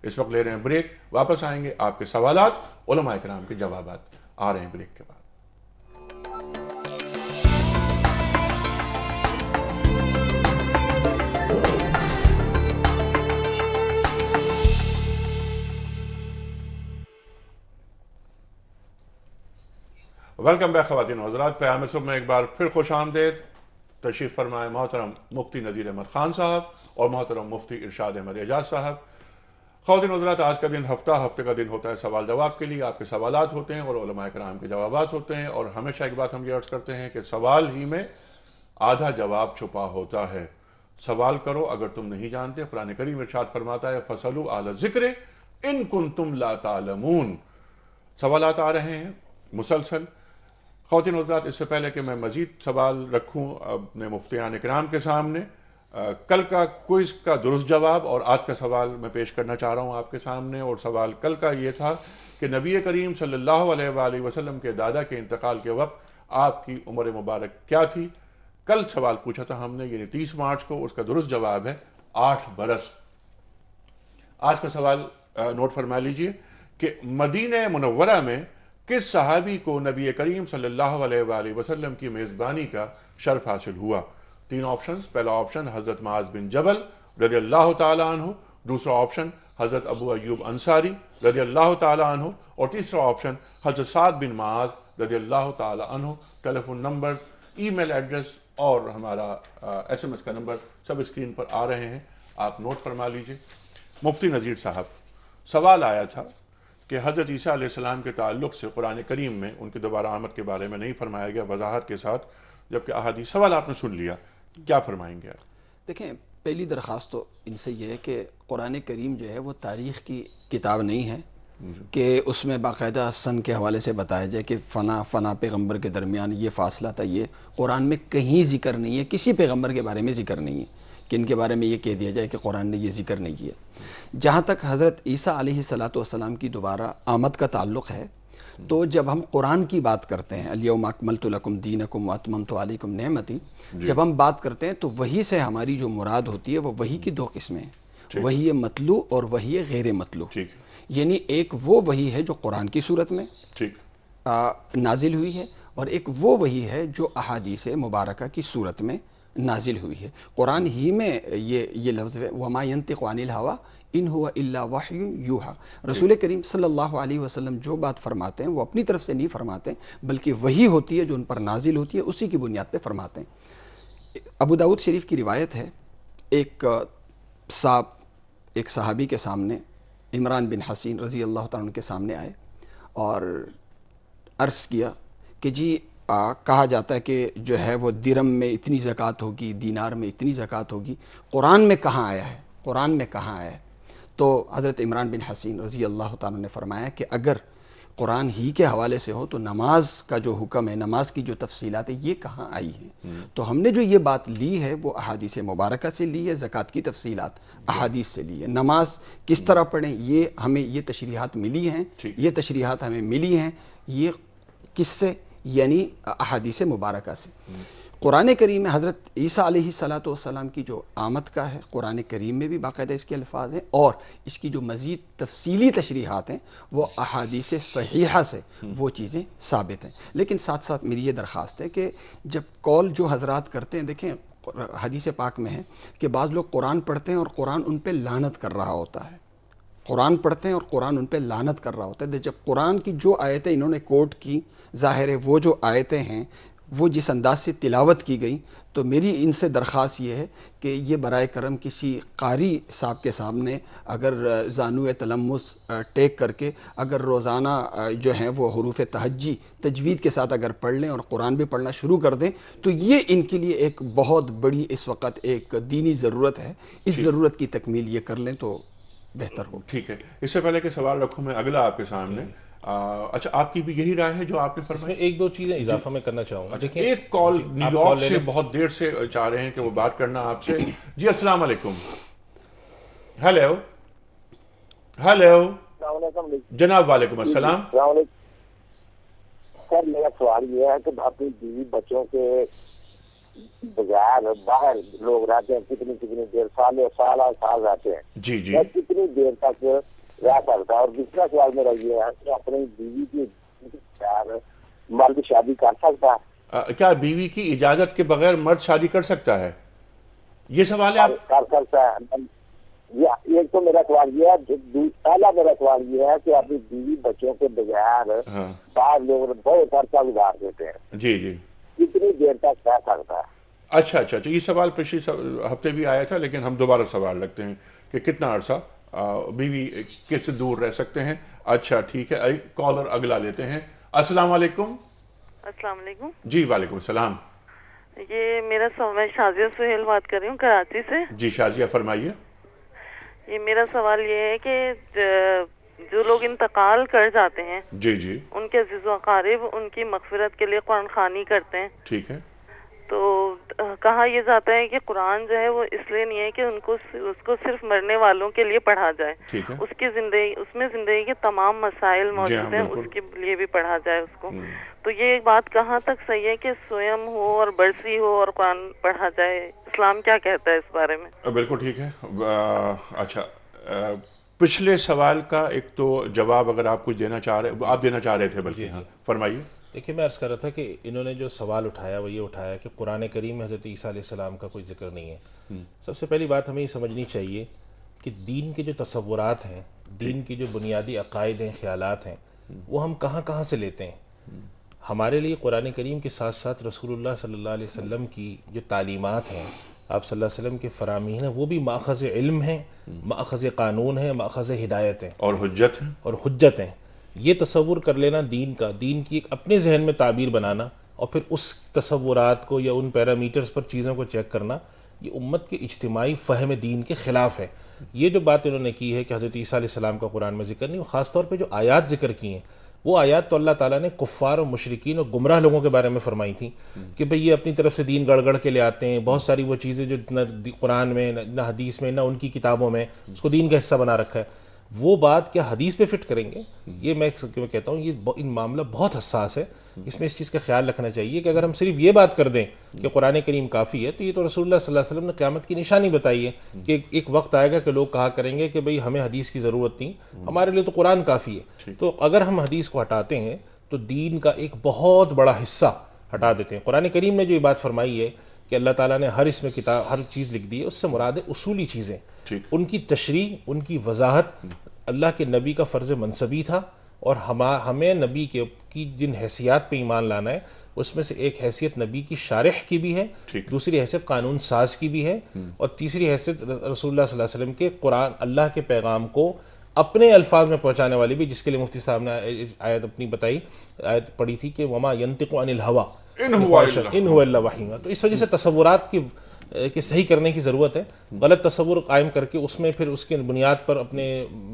اس وقت لے رہے ہیں بریک، واپس آئیں گے آپ کے سوالات، علماء کرام کے جوابات. آ رہے ہیں بریک کے بعد. ویلکم بیک خواتین و حضرات. پیام صبح میں ایک بار پھر خوش آمدید. تشریف فرمائے محترم مفتی نذیر احمد خان صاحب اور محترم مفتی ارشاد احمد اعجاز صاحب. خواتین و حضرات، آج کا دن ہفتے کا دن ہوتا ہے سوال جواب کے لیے. آپ کے سوالات ہوتے ہیں اور علماء کرام کے جوابات ہوتے ہیں، اور ہمیشہ ایک بات ہم یہ عرض کرتے ہیں کہ سوال ہی میں آدھا جواب چھپا ہوتا ہے. سوال کرو اگر تم نہیں جانتے. قرآن کریم ارشاد فرماتا ہے فَاسْأَلُوا أَهْلَ الذِّكْرِ إِن كُنتُمْ لَا تَعْلَمُونَ. سوالات آ رہے ہیں مسلسل. خواتین حضرات، اس سے پہلے کہ میں مزید سوال رکھوں اپنے مفتیان اکرام کے سامنے، کل کا کوئز کا درست جواب اور آج کا سوال میں پیش کرنا چاہ رہا ہوں آپ کے سامنے. اور سوال کل کا یہ تھا کہ نبی کریم صلی اللہ علیہ وآلہ وسلم کے دادا کے انتقال کے وقت آپ کی عمر مبارک کیا تھی؟ کل سوال پوچھا تھا ہم نے، یعنی 30 مارچ کو. اس کا درست جواب ہے 8 برس. آج کا سوال نوٹ فرما لیجئے کہ مدینہ منورہ میں کس صحابی کو نبی کریم صلی اللہ علیہ وآلہ وسلم کی میزبانی کا شرف حاصل ہوا؟ 3 آپشنز. پہلا آپشن حضرت معاذ بن جبل رضی اللہ تعالی عنہ، دوسرا آپشن حضرت ابو ایوب انصاری رضی اللہ تعالی عنہ، اور تیسرا آپشن حضرت سعد بن معاذ رضی اللہ تعالی عنہ. ٹیلیفون نمبر، ای میل ایڈریس اور ہمارا SMS کا نمبر سب اسکرین پر آ رہے ہیں، آپ نوٹ فرما لیجئے. مفتی نذیر صاحب، سوال آیا تھا کہ حضرت عیسیٰ علیہ السلام کے تعلق سے قرآن کریم میں ان کی دوبارہ آمد کے بارے میں نہیں فرمایا گیا وضاحت کے ساتھ، جبکہ احادیث. سوال آپ نے سن لیا، کیا فرمائیں گے آپ؟ دیکھیں، پہلی درخواست تو ان سے یہ ہے کہ قرآن کریم جو ہے وہ تاریخ کی کتاب نہیں ہے کہ اس میں باقاعدہ سن کے حوالے سے بتایا جائے کہ فنا پیغمبر کے درمیان یہ فاصلہ تھا. یہ قرآن میں کہیں ذکر نہیں ہے، کسی پیغمبر کے بارے میں ذکر نہیں ہے کہ ان کے بارے میں یہ کہہ دیا جائے کہ قرآن نے یہ ذکر نہیں کیا. جہاں تک حضرت عیسیٰ علیہ السلام کی دوبارہ آمد کا تعلق ہے، تو جب ہم قرآن کی بات کرتے ہیں، الیوم اکملت لکم دینکم واتممت علیکم نعمتی، جب ہم بات کرتے ہیں تو وحی سے ہماری جو مراد ہوتی ہے وہ وحی کی 2 قسمیں ہیں، وحی مطلوع اور وحی غیر مطلوع. یعنی ایک وہ وحی ہے جو قرآن کی صورت میں نازل ہوئی ہے، اور ایک وہ وحی ہے جو احادیث مبارکہ کی صورت میں نازل ہوئی ہے. قرآن ہی میں یہ لفظ ہے وَمَا يَنطِقُ عَنِ الْهَوَىٰ إِنْ هُوَ إِلَّا وَحْيٌ يُوحَىٰ. رسول کریم صلی اللہ علیہ وسلم جو بات فرماتے ہیں وہ اپنی طرف سے نہیں فرماتے، بلکہ وہی ہوتی ہے جو ان پر نازل ہوتی ہے، اسی کی بنیاد پہ فرماتے ہیں. ابو داؤد شریف کی روایت ہے، ایک صحابی کے سامنے عمران بن حسین رضی اللہ تعالیٰ عنہ کے سامنے آئے اور عرض کیا کہ جی کہا جاتا ہے کہ جو ہے وہ درم میں اتنی زکوٰۃ ہوگی، دینار میں اتنی زکوٰۃ ہوگی، قرآن میں کہاں آیا ہے؟ قرآن میں کہاں آیا ہے؟ تو حضرت عمران بن حسین رضی اللہ تعالیٰ نے فرمایا کہ اگر قرآن ہی کے حوالے سے ہو تو نماز کا جو حکم ہے، نماز کی جو تفصیلات ہیں، یہ کہاں آئی ہیں؟ تو ہم نے جو یہ بات لی ہے وہ احادیث مبارکہ سے لی ہے، زکوٰۃ کی تفصیلات احادیث سے لی ہے. نماز کس طرح پڑھیں یہ ہمیں یہ تشریحات ملی ہیں، یہ کس سے؟ یعنی احادیث مبارکہ سے. قرآن کریم میں حضرت عیسیٰ علیہ السلام کی جو آمد کا ہے، قرآن کریم میں بھی باقاعدہ اس کے الفاظ ہیں، اور اس کی جو مزید تفصیلی تشریحات ہیں وہ احادیث صحیحہ سے وہ چیزیں ثابت ہیں. لیکن ساتھ ساتھ میری یہ درخواست ہے کہ جب قول جو حضرات کرتے ہیں، دیکھیں حدیث پاک میں ہے کہ بعض لوگ قرآن پڑھتے ہیں اور قرآن ان پہ لعنت کر رہا ہوتا ہے. قرآن پڑھتے ہیں اور قرآن ان پہ لعنت کر رہا ہوتا ہے. جب قرآن کی جو آیتیں انہوں نے کوٹ کی، ظاہر ہے وہ جو آیتیں ہیں وہ جس انداز سے تلاوت کی گئی، تو میری ان سے درخواست یہ ہے کہ یہ برائے کرم کسی قاری صاحب کے سامنے اگر زانو تلمس ٹیک کر کے اگر روزانہ جو ہیں وہ حروف تہجی تجوید کے ساتھ اگر پڑھ لیں اور قرآن بھی پڑھنا شروع کر دیں، تو یہ ان کے لیے ایک بہت بڑی اس وقت ایک دینی ضرورت ہے. اس ضرورت کی تکمیل یہ کر لیں تو بہتر ہو. ٹھیک ہے. اس سے پہلے کہ سوال رکھوں میں اگلا آپ کے سامنے، اچھا آپ کی بھی یہی رائے ہے جو آپ نے فرمائی؟ 1-2 چیزیں اضافہ میں کرنا چاہوں گا. دیکھیں، ایک کال نیو یارک سے بہت دیر سے چاہ رہے ہیں کہ وہ بات کرنا آپ سے. جی السلام علیکم. ہیلو السلام علیکم جناب. وعلیکم السلام. سر میرا سوال یہ ہے کہ اپنی بیوی بچوں کے بغیر باہر لوگ رہتے ہیں، کتنی دیر سال رہتے ہیں، جی کتنی دیر تک رہ سکتا ہے؟ اور دوسرا سوال میرا یہ ہے کہ اپنی بیوی کی مرد شادی کر سکتا ہے؟ کیا بیوی کی اجازت کے بغیر مرد شادی کر سکتا ہے؟ یہ سوال ہے آپ کر سکتا ہے. ایک تو میرا سوال یہ ہے، پہلا میرا سوال یہ ہے کہ اپنی بیوی بچوں کے بغیر بعض لوگ بہت عرصہ گزار دیتے ہیں، جی کتنی دیر تک رہ سکتا ہے؟ اچھا یہ سوال پچھلے ہفتے بھی آیا تھا، لیکن ہم دوبارہ سوال رکھتے ہیں کہ کتنا عرصہ بیوی کس سے دور رہ سکتے ہیں. اچھا ٹھیک ہے، کالر اگلا لیتے ہیں. السلام علیکم. السلام علیکم. جی وعلیکم السلام. یہ میرا میں شازیہ سہیل بات کر رہی ہوں کراچی سے. جی شازیہ فرمائیے. یہ میرا سوال یہ ہے کہ جو لوگ انتقال کر جاتے ہیں، جی ان کے عزیز و اقارب ان کی مغفرت کے لیے قرآن خوانی کرتے ہیں. ٹھیک ہے. تو کہا یہ جاتا ہے کہ قرآن جو ہے وہ اس لیے نہیں ہے کہ اس کو صرف مرنے والوں کے لیے پڑھا جائے، ٹھیک ہے، اس کی زندگی، اس میں زندگی کے تمام مسائل جی ہاں موجود ہیں، بالکل، اس کے لیے بھی پڑھا جائے اس کو. تو یہ بات کہاں تک صحیح ہے کہ سویم ہو اور برسی ہو اور قرآن پڑھا جائے؟ اسلام کیا کہتا ہے اس بارے میں؟ بالکل ٹھیک ہے. اچھا، پچھلے سوال کا ایک تو جواب اگر آپ کچھ دینا چاہ رہے، آپ دینا چاہ رہے تھے بلکہ، ہاں فرمائیے. دیکھیے میں عرض کر رہا تھا کہ انہوں نے جو سوال اٹھایا وہ یہ اٹھایا کہ قرآن کریم میں حضرت عیسیٰ علیہ السلام کا کوئی ذکر نہیں ہے. سب سے پہلی بات ہمیں یہ سمجھنی چاہیے کہ دین کے جو تصورات ہیں، دین کی جو بنیادی عقائد ہیں، خیالات ہیں، وہ ہم کہاں کہاں سے لیتے ہیں. ہمارے لیے قرآن کریم کے ساتھ ساتھ رسول اللہ صلی اللہ علیہ وسلم کی جو تعلیمات ہیں، آپ صلی اللہ علیہ وسلم کے فرامین ہیں، وہ بھی ماخذ علم ہیں، ماخذ قانون ہیں، ماخذ ہدایت ہیں اور حجت ہے. اور حجت ہیں. یہ تصور کر لینا دین کا، دین کی ایک اپنے ذہن میں تعبیر بنانا اور پھر اس تصورات کو یا ان پیرامیٹرز پر چیزوں کو چیک کرنا، یہ امت کے اجتماعی فہم دین کے خلاف ہے. یہ جو بات انہوں نے کی ہے کہ حضرت عیسیٰ علیہ السلام کا قرآن میں ذکر نہیں، وہ خاص طور پہ جو آیات ذکر کی ہیں، وہ آیات تو اللہ تعالیٰ نے کفار اور مشرکین اور گمراہ لوگوں کے بارے میں فرمائی تھیں کہ بھئی یہ اپنی طرف سے دین گڑ گڑ کے لے آتے ہیں. بہت ساری وہ چیزیں جو نہ قرآن میں نہ حدیث میں نہ ان کی کتابوں میں اس کو دین کا حصہ بنا رکھا ہے. وہ بات کیا حدیث پہ فٹ کریں گے؟ یہ میں کہتا ہوں یہ ان معاملہ بہت حساس ہے. اس میں اس چیز کا خیال رکھنا چاہیے کہ اگر ہم صرف یہ بات کر دیں کہ قرآن کریم کافی ہے، تو یہ تو رسول اللہ صلی اللہ علیہ وسلم نے قیامت کی نشانی بتائی ہے کہ ایک وقت آئے گا کہ لوگ کہا کریں گے کہ بھئی ہمیں حدیث کی ضرورت نہیں، ہمارے لیے تو قرآن کافی ہے. تو اگر ہم حدیث کو ہٹاتے ہیں تو دین کا ایک بہت بڑا حصہ ہٹا دیتے ہیں. قرآن کریم نے جو یہ بات فرمائی ہے کہ اللہ تعالیٰ نے ہر اس میں کتاب ہر چیز لکھ دی ہے، اس سے مراد ہے اصولی چیزیں، ان کی تشریح، ان کی وضاحت. اللہ کے نبی کا فرض منصبی تھا اور ہمیں نبی کی جن حیثیات پہ ایمان لانا ہے، اس میں سے ایک حیثیت نبی کی شارح کی بھی ہے، دوسری حیثیت قانون ساز کی بھی ہے، اور تیسری حیثیت رسول اللہ صلی اللہ علیہ وسلم کے قرآن، اللہ کے پیغام کو اپنے الفاظ میں پہنچانے والی بھی، جس کے لیے مفتی صاحب نے آیت اپنی بتائی، آیت پڑھی تھی کہ وما ینطق عن الہوا ان هو الا وحی. تو اس وجہ سے تصورات کی صحیح کرنے کی ضرورت ہے. غلط تصور قائم کر کے اس میں پھر اس کے بنیاد پر اپنے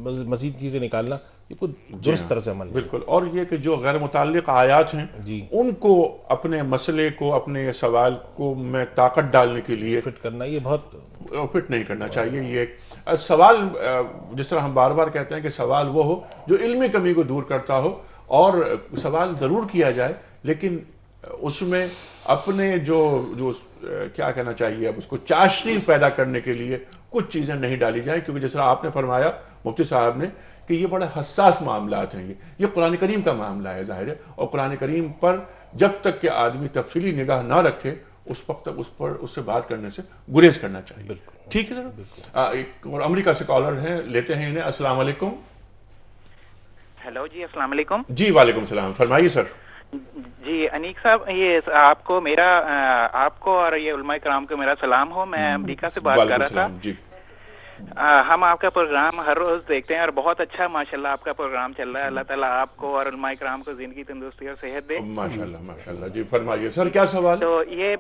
مزید چیزیں نکالنا یہ کوئی درست طرز عمل نہیں. بالکل. اور یہ کہ جو غیر متعلق آیات ہیں ان کو اپنے مسئلے کو، اپنے سوال کو میں طاقت ڈالنے کے لیے فٹ کرنا، یہ بہت فٹ نہیں کرنا چاہیے. یہ سوال، جس طرح ہم بار بار کہتے ہیں کہ سوال وہ ہو جو علمی کمی کو دور کرتا ہو، اور سوال ضرور کیا جائے لیکن اس میں اپنے جو کیا کہنا چاہیے، اب اس کو چاشنی پیدا کرنے کے لیے کچھ چیزیں نہیں ڈالی جائیں، کیونکہ جس طرح آپ نے فرمایا مفتی صاحب نے کہ یہ بڑے حساس معاملات ہیں. یہ قرآن کریم کا معاملہ ہے ظاہر ہے، اور قرآن کریم پر جب تک کہ آدمی تفصیلی نگاہ نہ رکھے اس وقت تک اس سے بات کرنے سے گریز کرنا چاہیے. ٹھیک ہے سر. ایک اور امریکہ سے کالر ہیں، لیتے ہیں انہیں. السلام علیکم. ہیلو جی، السلام علیکم. جی وعلیکم السلام، فرمائیے سر. جی انیک صاحب، یہ آپ کو اور یہ علماء کرام کو میرا سلام ہو. میں امریکہ سے بات کر رہا تھا. جی ہم آپ کا پروگرام ہر روز دیکھتے ہیں اور بہت اچھا ماشاءاللہ آپ کا پروگرام چل رہا ہے. اللہ تعالیٰ آپ کو اور علماء کرام کو زندگی، تندرستی اور صحت دے. ماشاءاللہ ماشاءاللہ. جی فرمائیے سر، کیا سوال؟ تو یہ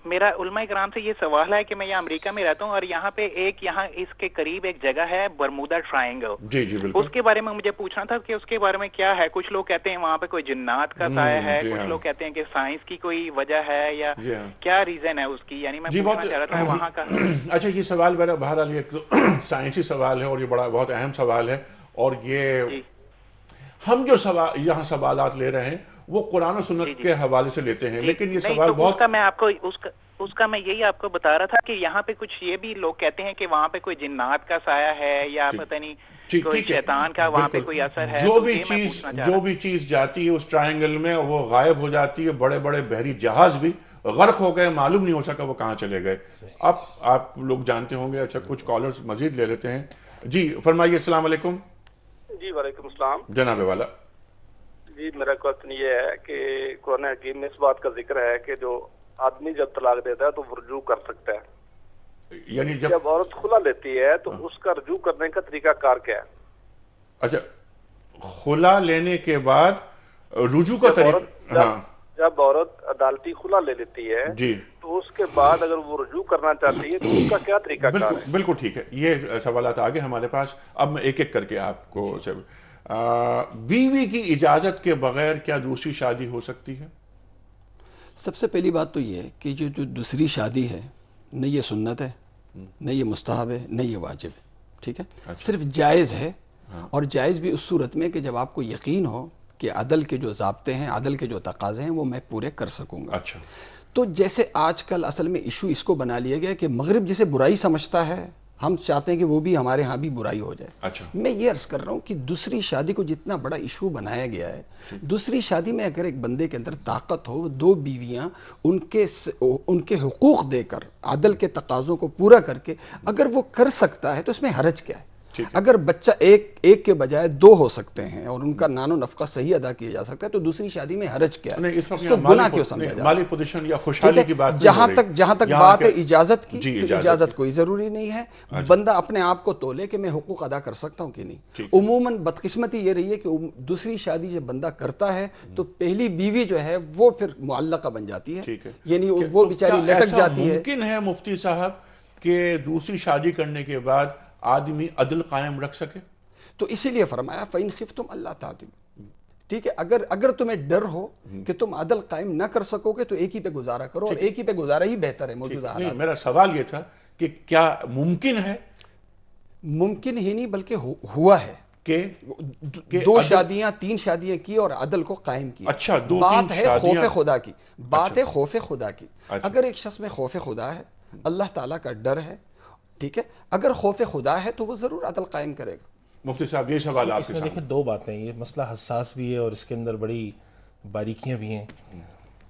میرا علماء کرام سے یہ سوال ہے کہ میں یہاں امریکہ میں رہتا ہوں اور یہاں پہ یہاں اس کے قریب ایک جگہ ہے برمودا ٹرائنگل. جی جی بالکل. اس کے بارے میں مجھے پوچھنا تھا کہ اس کے بارے میں کیا ہے. کچھ لوگ کہتے ہیں وہاں پہ کوئی جنات کا سایہ ہے، کچھ لوگ کہتے ہیں کہ سائنس کی کوئی وجہ ہے یا کیا ریزن ہے اس کی. یعنی میں پوچھنا چاہ رہا تھا وہاں کا. اچھا، یہ سوال میرا بہرحال ایک سائنسی سوال ہے اور یہ بہت اہم سوال ہے. اور یہ ہم جو یہاں سوالات لے رہے ہیں وہ قرآن و سنت کے حوالے سے لیتے ہیں، لیکن یہ سوال بہت اس کا میں یہی آپ کو بتا رہا تھا کہ یہاں پہ کچھ یہ بھی لوگ کہتے ہیں کہ وہاں پہ کوئی جنات کا سایہ ہے یا پتہ نہیں کوئی شیطان کا وہاں پہ کوئی اثر ہے. جو بھی چیز جاتی ہے اس ٹرائنگل میں وہ غائب ہو جاتی ہے. بڑے بڑے بحری جہاز بھی غرق ہو گئے، معلوم نہیں ہو سکا وہ کہاں چلے گئے. اب آپ لوگ جانتے ہوں گے. اچھا کچھ کالرز مزید لے لیتے ہیں. جی فرمائیے. السلام علیکم. جی وعلیکم السلام جناب والا. جی میرا کوشچن یہ ہے کہ قرآن حکیم میں اس بات کا ذکر ہے کہ جو آدمی جب طلاق دیتا ہے تو وہ رجوع کر سکتا ہے، یعنی جب عورت خلا لیتی ہے تو اس کا رجوع کرنے کا طریقہ کار کیا ہے؟ اچھا، خلا لینے کے بعد رجوع کا طریقہ، جب عورت عدالتی خلا لے لیتی ہے جی تو اس کے بعد اگر وہ رجوع کرنا چاہتی ہے تو اس کا کیا طریقہ کار ہے؟ بالکل ٹھیک ہے. یہ سوالات آگے ہمارے پاس. اب میں ایک ایک کر کے آپ کو. بیوی کی اجازت کے بغیر کیا دوسری شادی ہو سکتی ہے؟ سب سے پہلی بات تو یہ ہے کہ جو دوسری شادی ہے نہ یہ سنت ہے نہ یہ مستحب ہے نہ یہ واجب ہے، ٹھیک ہے، صرف جائز ہے، اور جائز بھی اس صورت میں کہ جب آپ کو یقین ہو کہ عدل کے جو ضابطے ہیں، عدل کے جو تقاضے ہیں وہ میں پورے کر سکوں گا۔ اچھا، تو جیسے آج کل اصل میں ایشو اس کو بنا لیا گیا کہ مغرب جسے برائی سمجھتا ہے، ہم چاہتے ہیں کہ وہ بھی ہمارے ہاں بھی برائی ہو جائے۔ اچھا، میں یہ عرض کر رہا ہوں کہ دوسری شادی کو جتنا بڑا ایشو بنایا گیا ہے، دوسری شادی میں اگر ایک بندے کے اندر طاقت ہو، دو بیویاں ان کے حقوق دے کر، عدل کے تقاضوں کو پورا کر کے اگر وہ کر سکتا ہے تو اس میں حرج کیا ہے؟ اگر بچہ ایک کے بجائے دو ہو سکتے ہیں اور ان کا نان و نفقہ صحیح ادا کیا جا سکتا ہے تو دوسری شادی میں حرج کیا ہے؟ نہیں، اس کو گناہ کیوں سمجھا جاتا ہے؟ مالی پوزیشن یا خوشحالی کی بات جہاں تک بات ہے اجازت کی، جی، تو اجازت کوئی ضروری نہیں ہے، بندہ اپنے آپ کو تولے کہ میں حقوق ادا کر سکتا ہوں کہ نہیں۔ عموماً بدقسمتی یہ رہی ہے کہ دوسری شادی جب بندہ کرتا ہے تو پہلی بیوی جو ہے وہ پھر معلقہ بن جاتی ہے، یعنی وہ بیچاری لٹک جاتی ہے۔ ممکن ہے مفتی صاحب کہ دوسری شادی کرنے کے بعد آدمی عدل قائم رکھ سکے؟ تو اسی لیے فرمایا فَإِنْ خِفْتُمْ أَلَّا تَعْدِلُوا، ٹھیک ہے، اگر تمہیں ڈر ہو کہ تم عدل قائم نہ کر سکو گے تو ایک ہی پہ گزارا کرو، اور ایک ہی پہ گزارا ہی بہتر ہے موجودہ حالات۔ میرا سوال یہ تھا کہ کیا ممکن ہے؟ ممکن ہی نہیں بلکہ ہوا ہے کہ دو شادیاں تین شادیاں کی اور عدل کو قائم کیا۔ اچھا، بات ہے خوف خدا کی، بات ہے خوف خدا کی۔ اگر ایک شخص میں خوف خدا ہے، اللہ تعالیٰ کا ڈر ہے، ٹھیک ہے، اگر خوف خدا ہے تو وہ ضرور عدل قائم کرے گا۔ مفتی صاحب یہ سوال آپ اس کے میں سامنے۔ دیکھیں دو باتیں، یہ مسئلہ حساس بھی ہے اور اس کے اندر بڑی باریکیاں بھی ہیں۔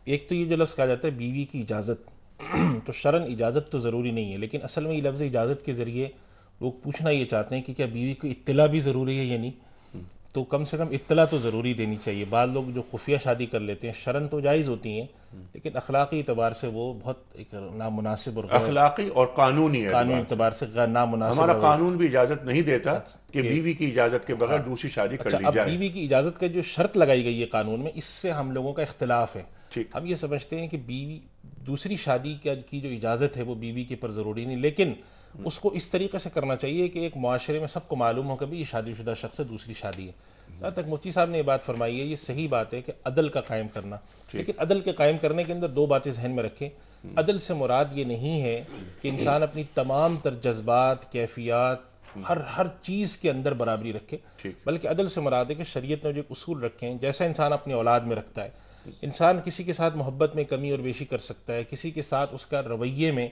ایک تو یہ جو لفظ کہا جاتا ہے بیوی کی اجازت، تو شرعاً اجازت تو ضروری نہیں ہے، لیکن اصل میں یہ لفظ اجازت کے ذریعے لوگ پوچھنا یہ چاہتے ہیں کہ کیا بیوی کو اطلاع بھی ضروری ہے یا نہیں، تو کم سے کم اطلاع تو ضروری دینی چاہیے۔ بعض لوگ جو خفیہ شادی کر لیتے ہیں شرعاً تو جائز ہوتی ہیں لیکن اخلاقی اعتبار سے وہ بہت ایک نامناسب اور اخلاقی اور قانونی اعتبار سے نامناسب۔ ہمارا قانون بھی اجازت نہیں دیتا کہ بیوی کی اجازت کے بغیر دوسری شادی کر لی جائے۔ اب بیوی کی اجازت کا جو شرط لگائی گئی ہے قانون میں، اس سے ہم لوگوں کا اختلاف ہے۔ ہم یہ سمجھتے ہیں کہ بیوی دوسری شادی کی جو اجازت ہے وہ بیوی کے پر ضروری نہیں، لیکن اس کو اس طریقے سے کرنا چاہیے کہ ایک معاشرے میں سب کو معلوم ہو کہ یہ شادی شدہ شخص سے دوسری شادی ہے۔ جہاں تک مفتی صاحب نے یہ بات فرمائی ہے، یہ صحیح بات ہے کہ عدل کا قائم کرنا، لیکن عدل کے قائم کرنے کے اندر دو باتیں ذہن میں رکھیں۔ عدل سے مراد یہ نہیں ہے کہ انسان اپنی تمام تر جذبات، کیفیات، ہر چیز کے اندر برابری رکھے، بلکہ عدل سے مراد ہے کہ شریعت نے جو ایک اصول رکھے ہیں، جیسا انسان اپنی اولاد میں رکھتا ہے، انسان کسی کے ساتھ محبت میں کمی اور بیشی کر سکتا ہے، کسی کے ساتھ اس کا رویے میں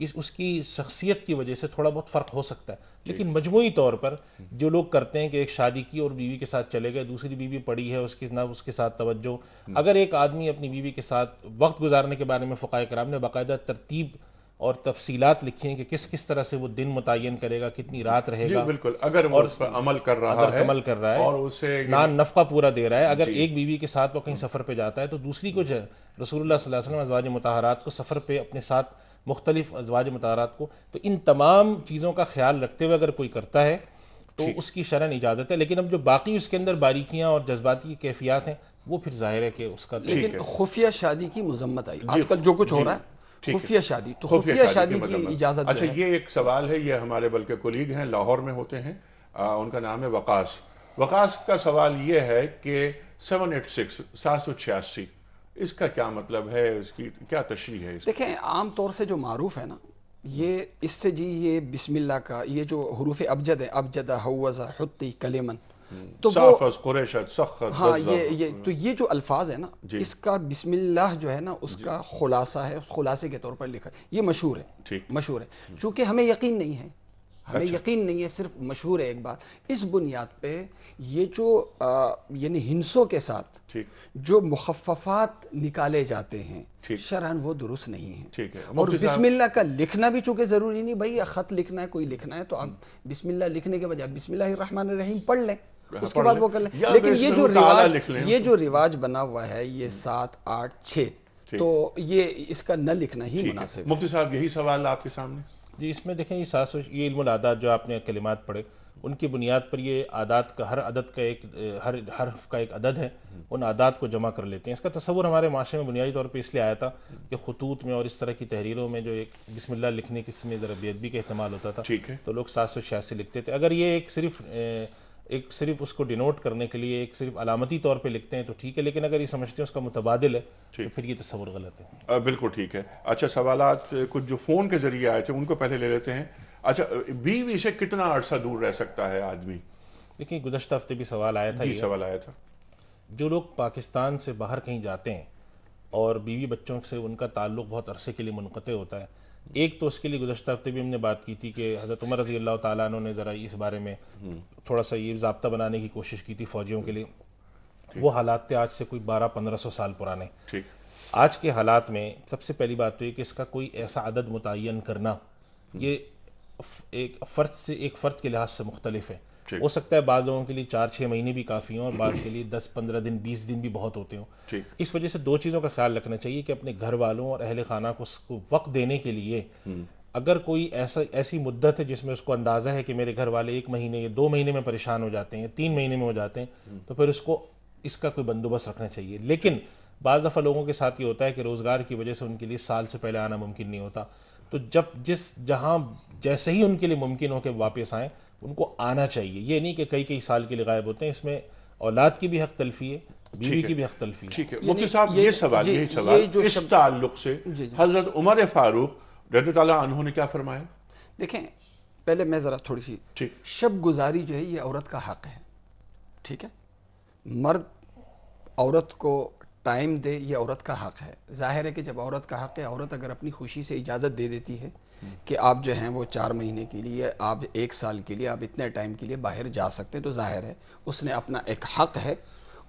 اس کی شخصیت کی وجہ سے تھوڑا بہت فرق ہو سکتا ہے، لیکن مجموعی طور پر جو لوگ کرتے ہیں کہ ایک شادی کی اور بیوی کے ساتھ چلے گئے، دوسری بیوی پڑی ہے، اس کے ساتھ توجہ، اگر ایک آدمی اپنی بیوی کے ساتھ وقت گزارنے کے بارے میں فقہاء کرام نے باقاعدہ ترتیب اور تفصیلات لکھی ہیں کہ کس طرح سے وہ دن متعین کرے گا، کتنی رات رہے گا، بالکل، اگر وہ اس پر عمل کر رہا ہے اور اسے نان نفقہ پورا دے رہا ہے، اگر ایک بیوی کے ساتھ وہ کہیں سفر پہ جاتا ہے تو دوسری کو رسول اللہ صلی اللہ علیہ وسلم ازواج مطہرات کو سفر پہ اپنے ساتھ مختلف ازواج مطہرات کو، تو ان تمام چیزوں کا خیال رکھتے ہوئے اگر کوئی کرتا ہے تو اس کی شرعاً اجازت ہے، لیکن اب جو باقی اس کے اندر باریکیاں اور جذباتی کیفیات ہیں وہ پھر ظاہر ہے کہ اس کا لیکن خفیہ شادی کی مذمت آئی آج کل جو کچھ ہو رہا ہے، خفیہ شادی، تو خفیہ شادی کی اجازت۔ اچھا، یہ ایک سوال ہے، یہ ہمارے بلکہ کولیگ ہیں لاہور میں ہوتے ہیں، ان کا نام ہے وقاص کا سوال یہ ہے کہ 786 اس کا کیا مطلب ہے، اس کی کیا تشریح ہے؟ دیکھیں عام طور سے جو معروف ہے نا، یہ اس سے یہ بسم اللہ کا یہ جو حروف ابجد ہے، ابجدہ، حوزہ، حتی، کلمن، تو صافت، قریشت، سخت، ہاں، یہ جو الفاظ ہے نا، اس کا بسم اللہ جو ہے نا اس کا خلاصہ ہے، اس خلاصے کے طور پر لکھا ہے، یہ مشہور ہے، چونکہ ہمیں یقین نہیں ہے، یقین نہیں ہے، صرف مشہور ہے ایک بات، اس بنیاد پہ یہ جو یعنی ہنسوں کے ساتھ جو مخففات نکالے جاتے ہیں شرعاً وہ درست نہیں ہیں، اور بسم اللہ کا لکھنا بھی چونکہ ضروری نہیں، بھائی خط لکھنا ہے، کوئی لکھنا ہے تو آپ بسم اللہ لکھنے کے بجائے بسم اللہ الرحمن الرحیم پڑھ لیں، اس کے بعد وہ کر لیں، لیکن یہ جو رواج بنا ہوا ہے یہ 7، 8، 6، تو یہ اس کا نہ لکھنا ہی مناسب ہے۔ مفتی صاحب یہی سوال آپ کے سامنے جی، اس میں دیکھیں یہ علم العادات جو آپ نے کلمات پڑھے ان کی بنیاد پر یہ عادات کا ہر عدد کا ہر حرف کا ایک عدد ہے، ان عادات کو جمع کر لیتے ہیں۔ اس کا تصور ہمارے معاشرے میں بنیادی طور پہ اس لیے آیا تھا کہ خطوط میں اور اس طرح کی تحریروں میں جو ایک بسم اللہ لکھنے کی اس میں ذرا بے ادبی کا احتمال ہوتا تھا، تو لوگ 786 لکھتے تھے۔ اگر یہ ایک صرف ایک صرف اس کو ڈینوٹ کرنے کے لیے ایک صرف علامتی طور پہ لکھتے ہیں تو ٹھیک ہے، لیکن اگر یہ سمجھتے ہیں اس کا متبادل ہے تو پھر یہ تصور غلط ہے۔ بالکل ٹھیک ہے۔ اچھا، سوالات کچھ جو فون کے ذریعے آئے تھے ان کو پہلے لے لیتے ہیں۔ اچھا، بیوی سے کتنا عرصہ دور رہ سکتا ہے آدمی؟ دیکھیں گزشتہ ہفتے بھی سوال آیا تھا، جی سوال آیا تھا۔ جو لوگ پاکستان سے باہر کہیں جاتے ہیں اور بیوی بچوں سے ان کا تعلق بہت عرصے کے لیے منقطع ہوتا ہے، ایک تو اس کے لیے گزشتہ ہفتے بھی ہم نے بات کی تھی کہ حضرت عمر رضی اللہ تعالیٰ عنہ نے ذرا اس بارے میں تھوڑا سا یہ ضابطہ بنانے کی کوشش کی تھی فوجیوں کے لیے۔ وہ حالات تھے آج سے کوئی 1200-1500 سال پرانے۔ آج کے حالات میں سب سے پہلی بات تو یہ کہ اس کا کوئی ایسا عدد متعین کرنا یہ ایک فرد کے لحاظ سے مختلف ہے۔ ہو سکتا ہے بعض لوگوں کے لیے 4-6 مہینے بھی کافی ہوں اور بعض کے لیے 10-15 دن 20 دن بھی بہت ہوتے ہوں۔ اس وجہ سے دو چیزوں کا خیال رکھنا چاہیے کہ اپنے گھر والوں اور اہل خانہ کو وقت دینے کے لیے اگر کوئی ایسی مدت ہے جس میں اس کو اندازہ ہے کہ میرے گھر والے 1 مہینے یا 2 مہینے میں پریشان ہو جاتے ہیں، 3 مہینے میں ہو جاتے ہیں، تو پھر اس کا کوئی بندوبست رکھنا چاہیے۔ لیکن بعض دفعہ لوگوں کے ساتھ یہ ہوتا ہے کہ روزگار کی وجہ سے ان کے لیے سال سے پہلے آنا ممکن نہیں ہوتا، تو جہاں جیسے ہی ان کے لیے ممکن ہو کہ واپس آئیں ان کو آنا چاہیے۔ یہ نہیں کہ کئی سال کے لیے غائب ہوتے ہیں، اس میں اولاد کی بھی حق تلفی ہے، بیوی کی بھی حق تلفی ہے۔ ٹھیک ہے مفتی صاحب، یہ سوال اس تعلق سے حضرت عمر فاروق رضی اللہ عنہ نے کیا فرمایا؟ دیکھیں، پہلے میں ذرا تھوڑی سی شب گزاری جو ہے یہ عورت کا حق ہے، ٹھیک ہے؟ مرد عورت کو ٹائم دے یہ عورت کا حق ہے۔ ظاہر ہے کہ جب عورت کا حق ہے، عورت اگر اپنی خوشی سے اجازت دے دیتی ہے کہ آپ جو ہیں وہ 4 مہینے کے لیے، آپ 1 سال کے لیے، آپ اتنے ٹائم کے لیے باہر جا سکتے ہیں، تو ظاہر ہے اس نے اپنا ایک حق ہے،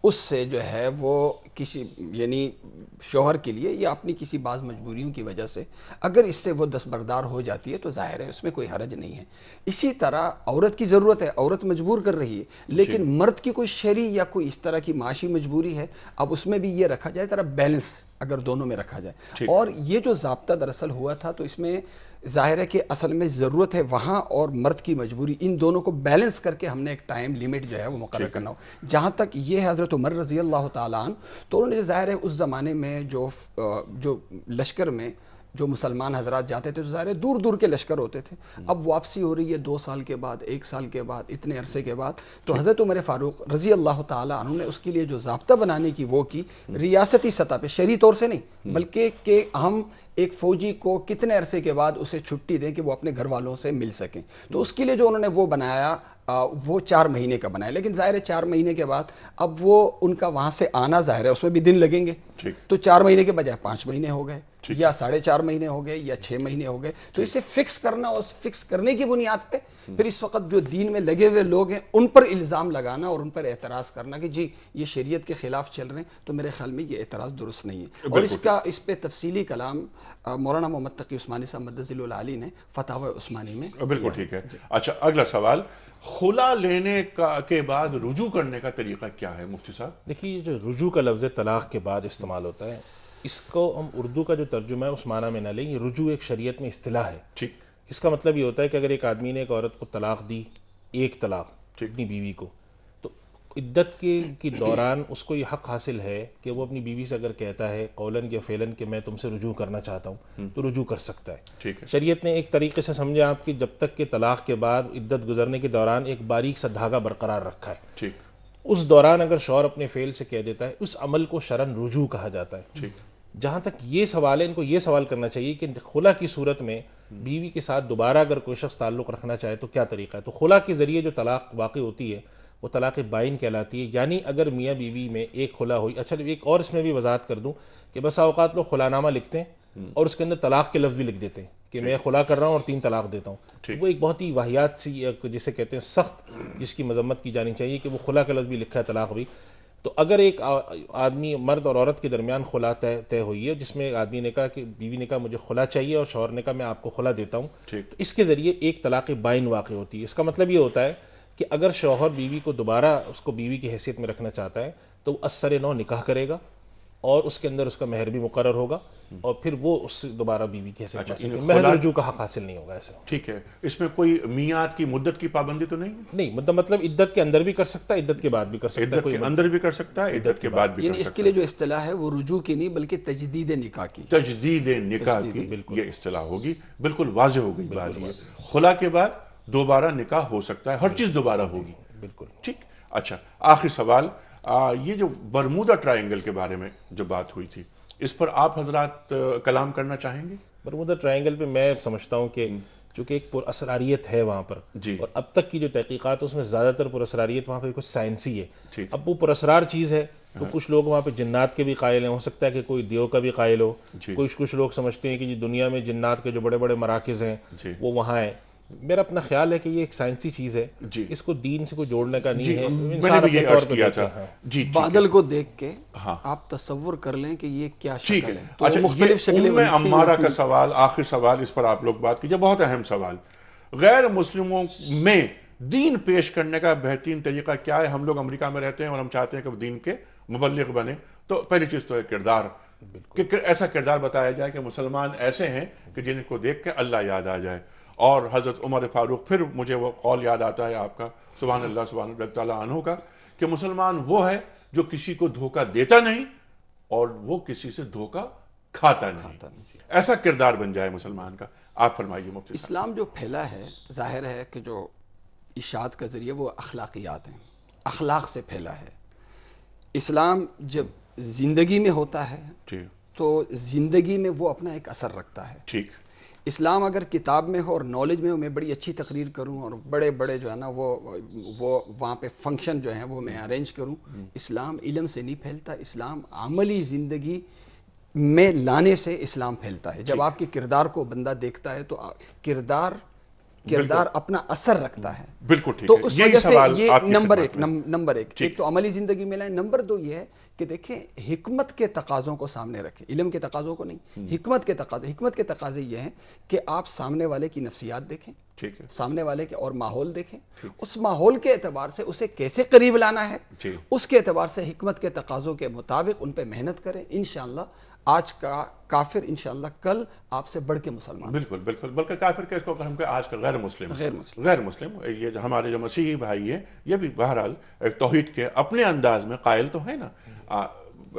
اس سے جو ہے وہ کسی یعنی شوہر کے لیے یا اپنی کسی بعض مجبوریوں کی وجہ سے اگر اس سے وہ دستبردار ہو جاتی ہے تو ظاہر ہے اس میں کوئی حرج نہیں ہے۔ اسی طرح عورت کی ضرورت ہے، عورت مجبور کر رہی ہے، لیکن مرد کی کوئی شرعی یا کوئی اس طرح کی معاشی مجبوری ہے، اب اس میں بھی یہ رکھا جائے ذرا بیلنس اگر دونوں میں رکھا جائے۔ اور یہ جو ضابطہ دراصل ہوا تھا تو اس میں ظاہر ہے کہ اصل میں ضرورت ہے وہاں اور مرد کی مجبوری، ان دونوں کو بیلنس کر کے ہم نے ایک ٹائم لیمٹ جو ہے وہ مقرر کرنا ہو۔ جہاں تک یہ حضرت عمر رضی اللہ تعالیٰ عنہ، تو انہوں نے ظاہر ہے اس زمانے میں جو لشکر میں جو مسلمان حضرات جاتے تھے تو ظاہر ہے دور دور کے لشکر ہوتے تھے، اب واپسی ہو رہی ہے 2 سال کے بعد، 1 سال کے بعد، اتنے عرصے کے بعد، تو حضرت عمر فاروق رضی اللہ تعالیٰ عنہ نے اس کے لیے جو ضابطہ بنانے کی وہ کی ریاستی سطح پہ، شرعی طور سے نہیں، بلکہ کہ ہم ایک فوجی کو کتنے عرصے کے بعد اسے چھٹی دیں کہ وہ اپنے گھر والوں سے مل سکیں، تو اس کے لیے جو انہوں نے وہ بنایا وہ 4 مہینے کا بنایا۔ لیکن ظاہر ہے 4 مہینے کے بعد اب وہ ان کا وہاں سے آنا ظاہر ہے اس میں بھی دن لگیں گے، تو 4 مہینے کے بجائے 5 مہینے ہو گئے یا 4.5 مہینے ہو گئے یا 6 مہینے ہو گئے، تو اسے فکس کرنا اور فکس کرنے کی بنیاد پہ پھر اس وقت جو دین میں لگے ہوئے لوگ ہیں ان پر الزام لگانا اور ان پر اعتراض کرنا کہ جی یہ شریعت کے خلاف چل رہے ہیں، تو میرے خیال میں یہ اعتراض درست نہیں ہے۔ اور اس پہ تفصیلی کلام مولانا محمد تقی عثمانی صاحب مدظل العالی نے فتاوی عثمانی میں۔ بالکل ٹھیک ہے۔ اچھا، اگلا سوال، خلا لینے کے بعد رجوع کرنے کا طریقہ کیا ہے مفتی صاحب؟ دیکھیے، یہ جو رجوع کا لفظ طلاق کے بعد استعمال ہوتا ہے، اس کو ہم اردو کا جو ترجمہ ہے اس معنی میں نہ لیں، یہ رجوع ایک شریعت میں اصطلاح ہے۔ ٹھیک، اس کا مطلب یہ ہوتا ہے کہ اگر ایک آدمی نے ایک عورت کو طلاق دی، ایک طلاق اپنی بیوی کو، تو عدت کے دوران اس کو یہ حق حاصل ہے کہ وہ اپنی بیوی سے اگر کہتا ہے قولاً یا فعلاً کہ میں تم سے رجوع کرنا چاہتا ہوں تو رجوع کر سکتا ہے۔ ٹھیک ہے، شریعت نے ایک طریقے سے سمجھا آپ کی جب تک کہ طلاق کے بعد عدت گزرنے کے دوران ایک باریک سا دھاگا برقرار رکھا ہے، ٹھیک، اس دوران اگر شوہر اپنے فعل سے کہہ دیتا ہے اس عمل کو شرعاً رجوع کہا جاتا ہے۔ ٹھیک، جہاں تک یہ سوال ہے، ان کو یہ سوال کرنا چاہیے کہ خلا کی صورت میں بیوی کے ساتھ دوبارہ اگر کوئی شخص تعلق رکھنا چاہے تو کیا طریقہ ہے؟ تو خلا کے ذریعے جو طلاق واقع ہوتی ہے وہ طلاق بائن کہلاتی ہے، یعنی اگر میاں بیوی میں ایک خلا ہوئی۔ اچھا، ایک اور اس میں بھی وضاحت کر دوں کہ بسا اوقات لوگ خلا نامہ لکھتے ہیں اور اس کے اندر طلاق کے لفظ بھی لکھ دیتے ہیں کہ میں خلا کر رہا ہوں اور 3 طلاق دیتا ہوں، وہ ایک بہت ہی واہیات سی جسے کہتے ہیں سخت، جس کی مذمت کی جانی چاہیے کہ وہ خلا کا لفظ بھی لکھا ہے، طلاق بھی۔ تو اگر ایک آدمی مرد اور عورت کے درمیان خلا طے ہوئی ہے جس میں ایک آدمی نے کہا کہ بیوی نے کہا مجھے خلا چاہیے اور شوہر نے کہا میں آپ کو خلا دیتا ہوں، تو اس کے ذریعے ایک طلاق بائن واقع ہوتی ہے۔ اس کا مطلب یہ ہوتا ہے کہ اگر شوہر بیوی کو دوبارہ اس کو بیوی کی حیثیت میں رکھنا چاہتا ہے تو وہ اثر نو نکاح کرے گا اور اس کے اندر اس کا مہر بھی مقرر ہوگا اور پھر وہ اس سے دوبارہ بیوی کی حیثیت میں مہر رجوع کا حق حاصل نہیں ہوگا۔ ایسے ٹھیک ہے، اس میں کوئی میعاد کی مدت کی پابندی تو نہیں؟ نہیں، مطلب عدت کے اندر بھی کر سکتا ہے، عدت کے بعد بھی کر سکتا ہے، عدت کے اندر بھی کر سکتا ہے، عدت کے بعد بھی کر سکتا ہے۔ یعنی اس کے لیے جو اصطلاح ہے وہ رجوع کی نہیں بلکہ تجدید نکاح کی، تجدید نکاح کی یہ اصطلاح ہوگی، بالکل واضح ہو گئی بات۔ یہ خلا کے بعد دوبارہ نکاح ہو سکتا ہے، ہر چیز دوبارہ ہوگی۔ بالکل ٹھیک. اچھا آخری سوال, یہ جو برمودا ٹرائنگل کے بارے میں جو بات ہوئی تھی, اس پر آپ حضرات کلام کرنا چاہیں گے؟ برمودا ٹرائنگل پہ میں سمجھتا ہوں کہ چونکہ ایک پراسراریت ہے وہاں پر, اور اب تک کی جو تحقیقات اس میں زیادہ تر پراسراریت وہاں پہ کچھ سائنسی ہے. اب وہ پراسرار چیز ہے تو کچھ لوگ وہاں پہ جنات کے بھی قائل ہیں, ہو سکتا ہے کہ کوئی دیو کا بھی قائل ہو. کچھ لوگ سمجھتے ہیں کہ دنیا میں جنات کے جو بڑے بڑے مراکز ہیں وہ وہاں ہیں. میرا اپنا خیال ہے کہ یہ ایک سائنسی چیز ہے, اس کو دین سے کوئی جوڑنے کا نہیں ہے. میں نے بھی یہ عرض کیا تھا. بادل کو دیکھ کے آپ تصور کر لیں کہ یہ کیا شکل ہے. اچھا, مختلف شکلیں. ام عمارہ کا سوال, آخر سوال, اس پر آپ لوگ بات کیجئے, بہت اہم سوال. غیر مسلموں میں دین پیش کرنے کا بہترین طریقہ کیا ہے؟ ہم لوگ امریکہ میں رہتے ہیں اور ہم چاہتے ہیں کہ وہ دین کے مبلغ بنے, تو پہلی چیز تو ہے کردار, کہ ایسا کردار بتایا جائے کہ مسلمان ایسے ہیں کہ جن کو دیکھ کے اللہ یاد آ جائے. اور حضرت عمر فاروق, پھر مجھے وہ قول یاد آتا ہے آپ کا, سبحان اللہ تعالیٰ عنہ کا, کہ مسلمان وہ ہے جو کسی کو دھوکہ دیتا نہیں اور وہ کسی سے دھوکہ کھاتا نہیں. ایسا کردار بن جائے مسلمان کا. آپ فرمائیے مفتی صاحب. اسلام جو پھیلا ہے, ظاہر ہے کہ جو اشاعت کا ذریعہ وہ اخلاقیات ہیں, اخلاق سے پھیلا ہے. اسلام جب زندگی میں ہوتا ہے تو زندگی میں وہ اپنا ایک اثر رکھتا ہے. ٹھیک. اسلام اگر کتاب میں ہو اور نالج میں ہو, میں بڑی اچھی تقریر کروں اور بڑے بڑے جو ہے نا وہ وہاں پہ فنکشن جو ہیں وہ میں ارینج کروں, اسلام علم سے نہیں پھیلتا. اسلام عملی زندگی میں لانے سے اسلام پھیلتا ہے. جب آپ کے کردار کو بندہ دیکھتا ہے تو کردار اپنا اثر رکھتا ہے. بالکل ٹھیک. تو اس وجہ سے یہ نمبر ایک تو عملی زندگی میں لائیں. نمبر دو یہ ہے کہ دیکھیں حکمت کے تقاضوں کو سامنے رکھیں, علم کے تقاضوں کو نہیں, حکمت کے تقاضے یہ ہیں کہ آپ سامنے والے کی نفسیات دیکھیں, سامنے والے کے اور ماحول دیکھیں, اس ماحول کے اعتبار سے اسے کیسے قریب لانا ہے, اس کے اعتبار سے حکمت کے تقاضوں کے مطابق ان پہ محنت کریں. انشاءاللہ آج کا کافر انشاءاللہ کل آپ سے بڑھ کے مسلمان. بالکل بالکل. بلکہ کافر کے اس کو ہم کہ آج کا غیر مسلم یہ ہمارے جو مسیحی بھائی ہیں یہ بھی بہرحال توحید کے اپنے انداز میں قائل تو ہے نا.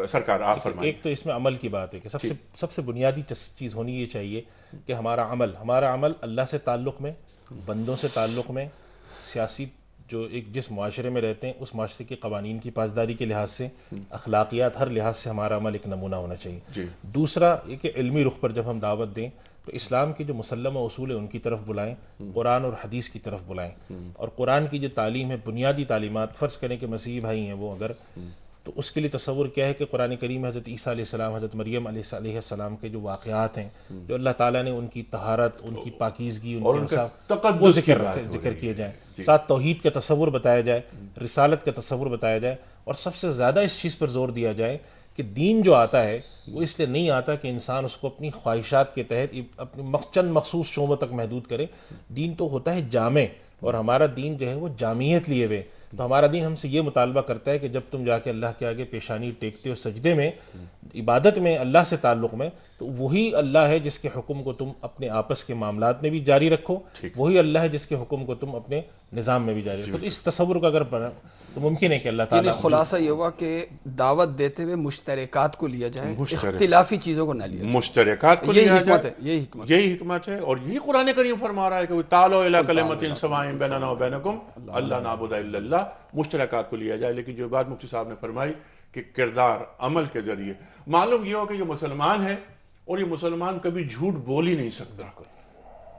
سرکار آپ فرمائیں. ایک تو اس میں عمل کی بات ہے کہ سب سے بنیادی چیز ہونی یہ چاہیے کہ ہمارا عمل اللہ سے تعلق میں, بندوں سے تعلق میں, سیاسی جو جس معاشرے میں رہتے ہیں اس معاشرے کے قوانین کی پاسداری کے لحاظ سے, اخلاقیات, ہر لحاظ سے ہمارا عمل ایک نمونہ ہونا چاہیے. دوسرا یہ کہ علمی رخ پر جب ہم دعوت دیں تو اسلام کے جو مسلمہ اصول ہیں ان کی طرف بلائیں, قرآن اور حدیث کی طرف بلائیں. اور قرآن کی جو تعلیم ہے, بنیادی تعلیمات, فرض کریں کہ مسیحی بھائی ہیں وہ اگر, تو اس کے لیے تصور کیا ہے کہ قرآن کریم حضرت عیسیٰ علیہ السلام, حضرت مریم علیہ السلام کے جو واقعات ہیں, جو اللہ تعالیٰ نے ان کی طہارت, ان کی پاکیزگی, ان کے وہ ذکر کیے جائیں. ساتھ توحید کا تصور بتایا جائے, رسالت کا تصور بتایا جائے, اور سب سے زیادہ اس چیز پر زور دیا جائے کہ دین جو آتا ہے وہ اس لیے نہیں آتا کہ انسان اس کو اپنی خواہشات کے تحت اپنی چند مخصوص شعبوں تک محدود کرے. دین تو ہوتا ہے جامع, اور ہمارا دین جو ہے وہ جامعیت لیے ہوئے. تو ہمارا دین ہم سے یہ مطالبہ کرتا ہے کہ جب تم جا کے اللہ کے آگے پیشانی ٹیکتے ہو سجدے میں, عبادت میں, اللہ سے تعلق میں, تو وہی اللہ ہے جس کے حکم کو تم اپنے آپس کے معاملات میں بھی جاری رکھو, وہی اللہ ہے جس کے حکم کو تم اپنے نظام میں بھی جاری رکھو. تو اس تصور کا اگر بنا تو ممکن ہے کہ اللہ تعالیٰ. خلاصہ یہ ہوا کہ دعوت دیتے ہوئے مشترکات کو لیا جائے, اختلافی چیزوں کو نہ لیا جائے. مشترکات کو لیا جائے, یہی حکمت ہے. اور یہی قرآن کریم فرما رہا ہے کہ تعالوا الی کلمۃ سواء بیننا وبینکم الا نعبد الا اللہ. مشترکات کو لیا جائے. لیکن جو بات مفتی صاحب نے فرمائی کہ کردار عمل کے ذریعے معلوم یہ ہو کہ یہ مسلمان ہے, اور یہ مسلمان کبھی جھوٹ بول ہی نہیں سکتا.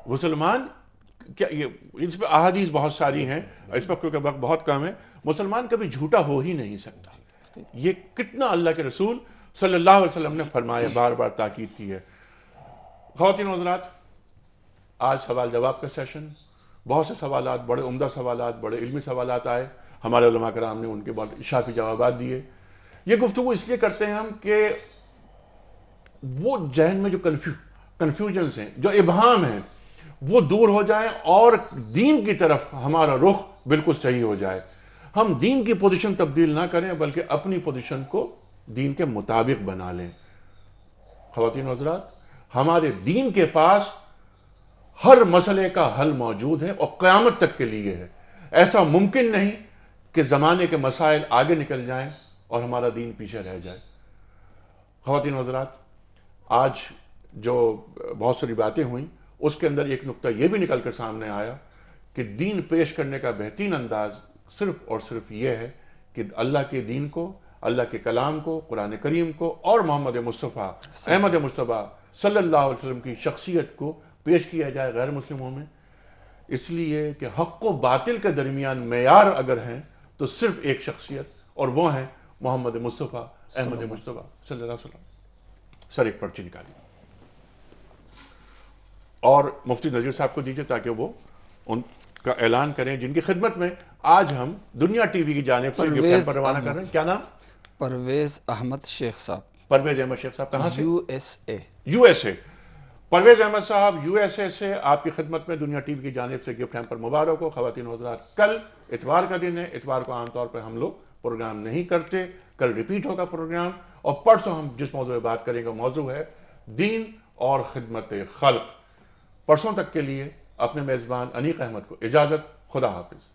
مسلمان کیا, یہ اس پہ احادیث بہت ساری ہیں, اس پر کیونکہ وقت بہت کم ہے, مسلمان کبھی جھوٹا ہو ہی نہیں سکتا. یہ کتنا اللہ کے رسول صلی اللہ علیہ وسلم نے فرمایا, بار بار تاکید کی ہے. خواتین و حضرات, آج سوال جواب کا سیشن, بہت سے سوالات, بڑے عمدہ سوالات, بڑے علمی سوالات آئے. ہمارے علماء کرام نے ان کے بہت شافی جوابات دیے. یہ گفتگو اس لیے کرتے ہیں ہم کہ وہ ذہن میں جو کنفیوژنس ہیں, جو ابہام ہیں, وہ دور ہو جائیں اور دین کی طرف ہمارا رخ بالکل صحیح ہو جائے. ہم دین کی پوزیشن تبدیل نہ کریں بلکہ اپنی پوزیشن کو دین کے مطابق بنا لیں. خواتین و حضرات, ہمارے دین کے پاس ہر مسئلے کا حل موجود ہے اور قیامت تک کے لیے ہے. ایسا ممکن نہیں کہ زمانے کے مسائل آگے نکل جائیں اور ہمارا دین پیچھے رہ جائے. خواتین و حضرات, آج جو بہت ساری باتیں ہوئیں اس کے اندر ایک نقطہ یہ بھی نکل کر سامنے آیا کہ دین پیش کرنے کا بہترین انداز صرف اور صرف یہ ہے کہ اللہ کے دین کو، اللہ کے کلام کو، قرآن کریم کو اور محمد مصطفیٰ احمد مصطفیٰ صلی اللہ علیہ وسلم کی شخصیت کو پیش کیا جائے غیر مسلموں میں، اس لیے کہ حق و باطل کے درمیان معیار اگر ہیں تو صرف ایک شخصیت، اور وہ ہیں محمد مصطفیٰ احمد مصطفیٰ صلی اللہ علیہ وسلم۔ سر ایک پرچی نکالی اور مفتی نذیر صاحب کو دیجیے تاکہ وہ ان کا اعلان کریں جن کی خدمت میں آج ہم دنیا ٹی وی کی جانب سے جو کیمپ روانہ کر رہے ہیں۔ کیا نام؟ پرویز احمد شیخ صاحب۔ پرویز احمد شیخ صاحب کہاں سے؟ U S A. U S A. Parvez Ahmad صاحب یو ایس اے سے آپ کی خدمت میں دنیا ٹی وی کی جانب سے گفٹ ہیمپر مبارک ہو۔ خواتین و حضرات، کل اتوار کا دن ہے، اتوار کو عام طور پہ ہم لوگ پروگرام نہیں کرتے، کل ریپیٹ ہوگا پروگرام، اور پرسوں ہم جس موضوع پہ بات کریں گے موضوع ہے دین اور خدمت خلق۔ پرسوں تک کے لیے اپنے میزبان انیق احمد کو اجازت، خدا حافظ۔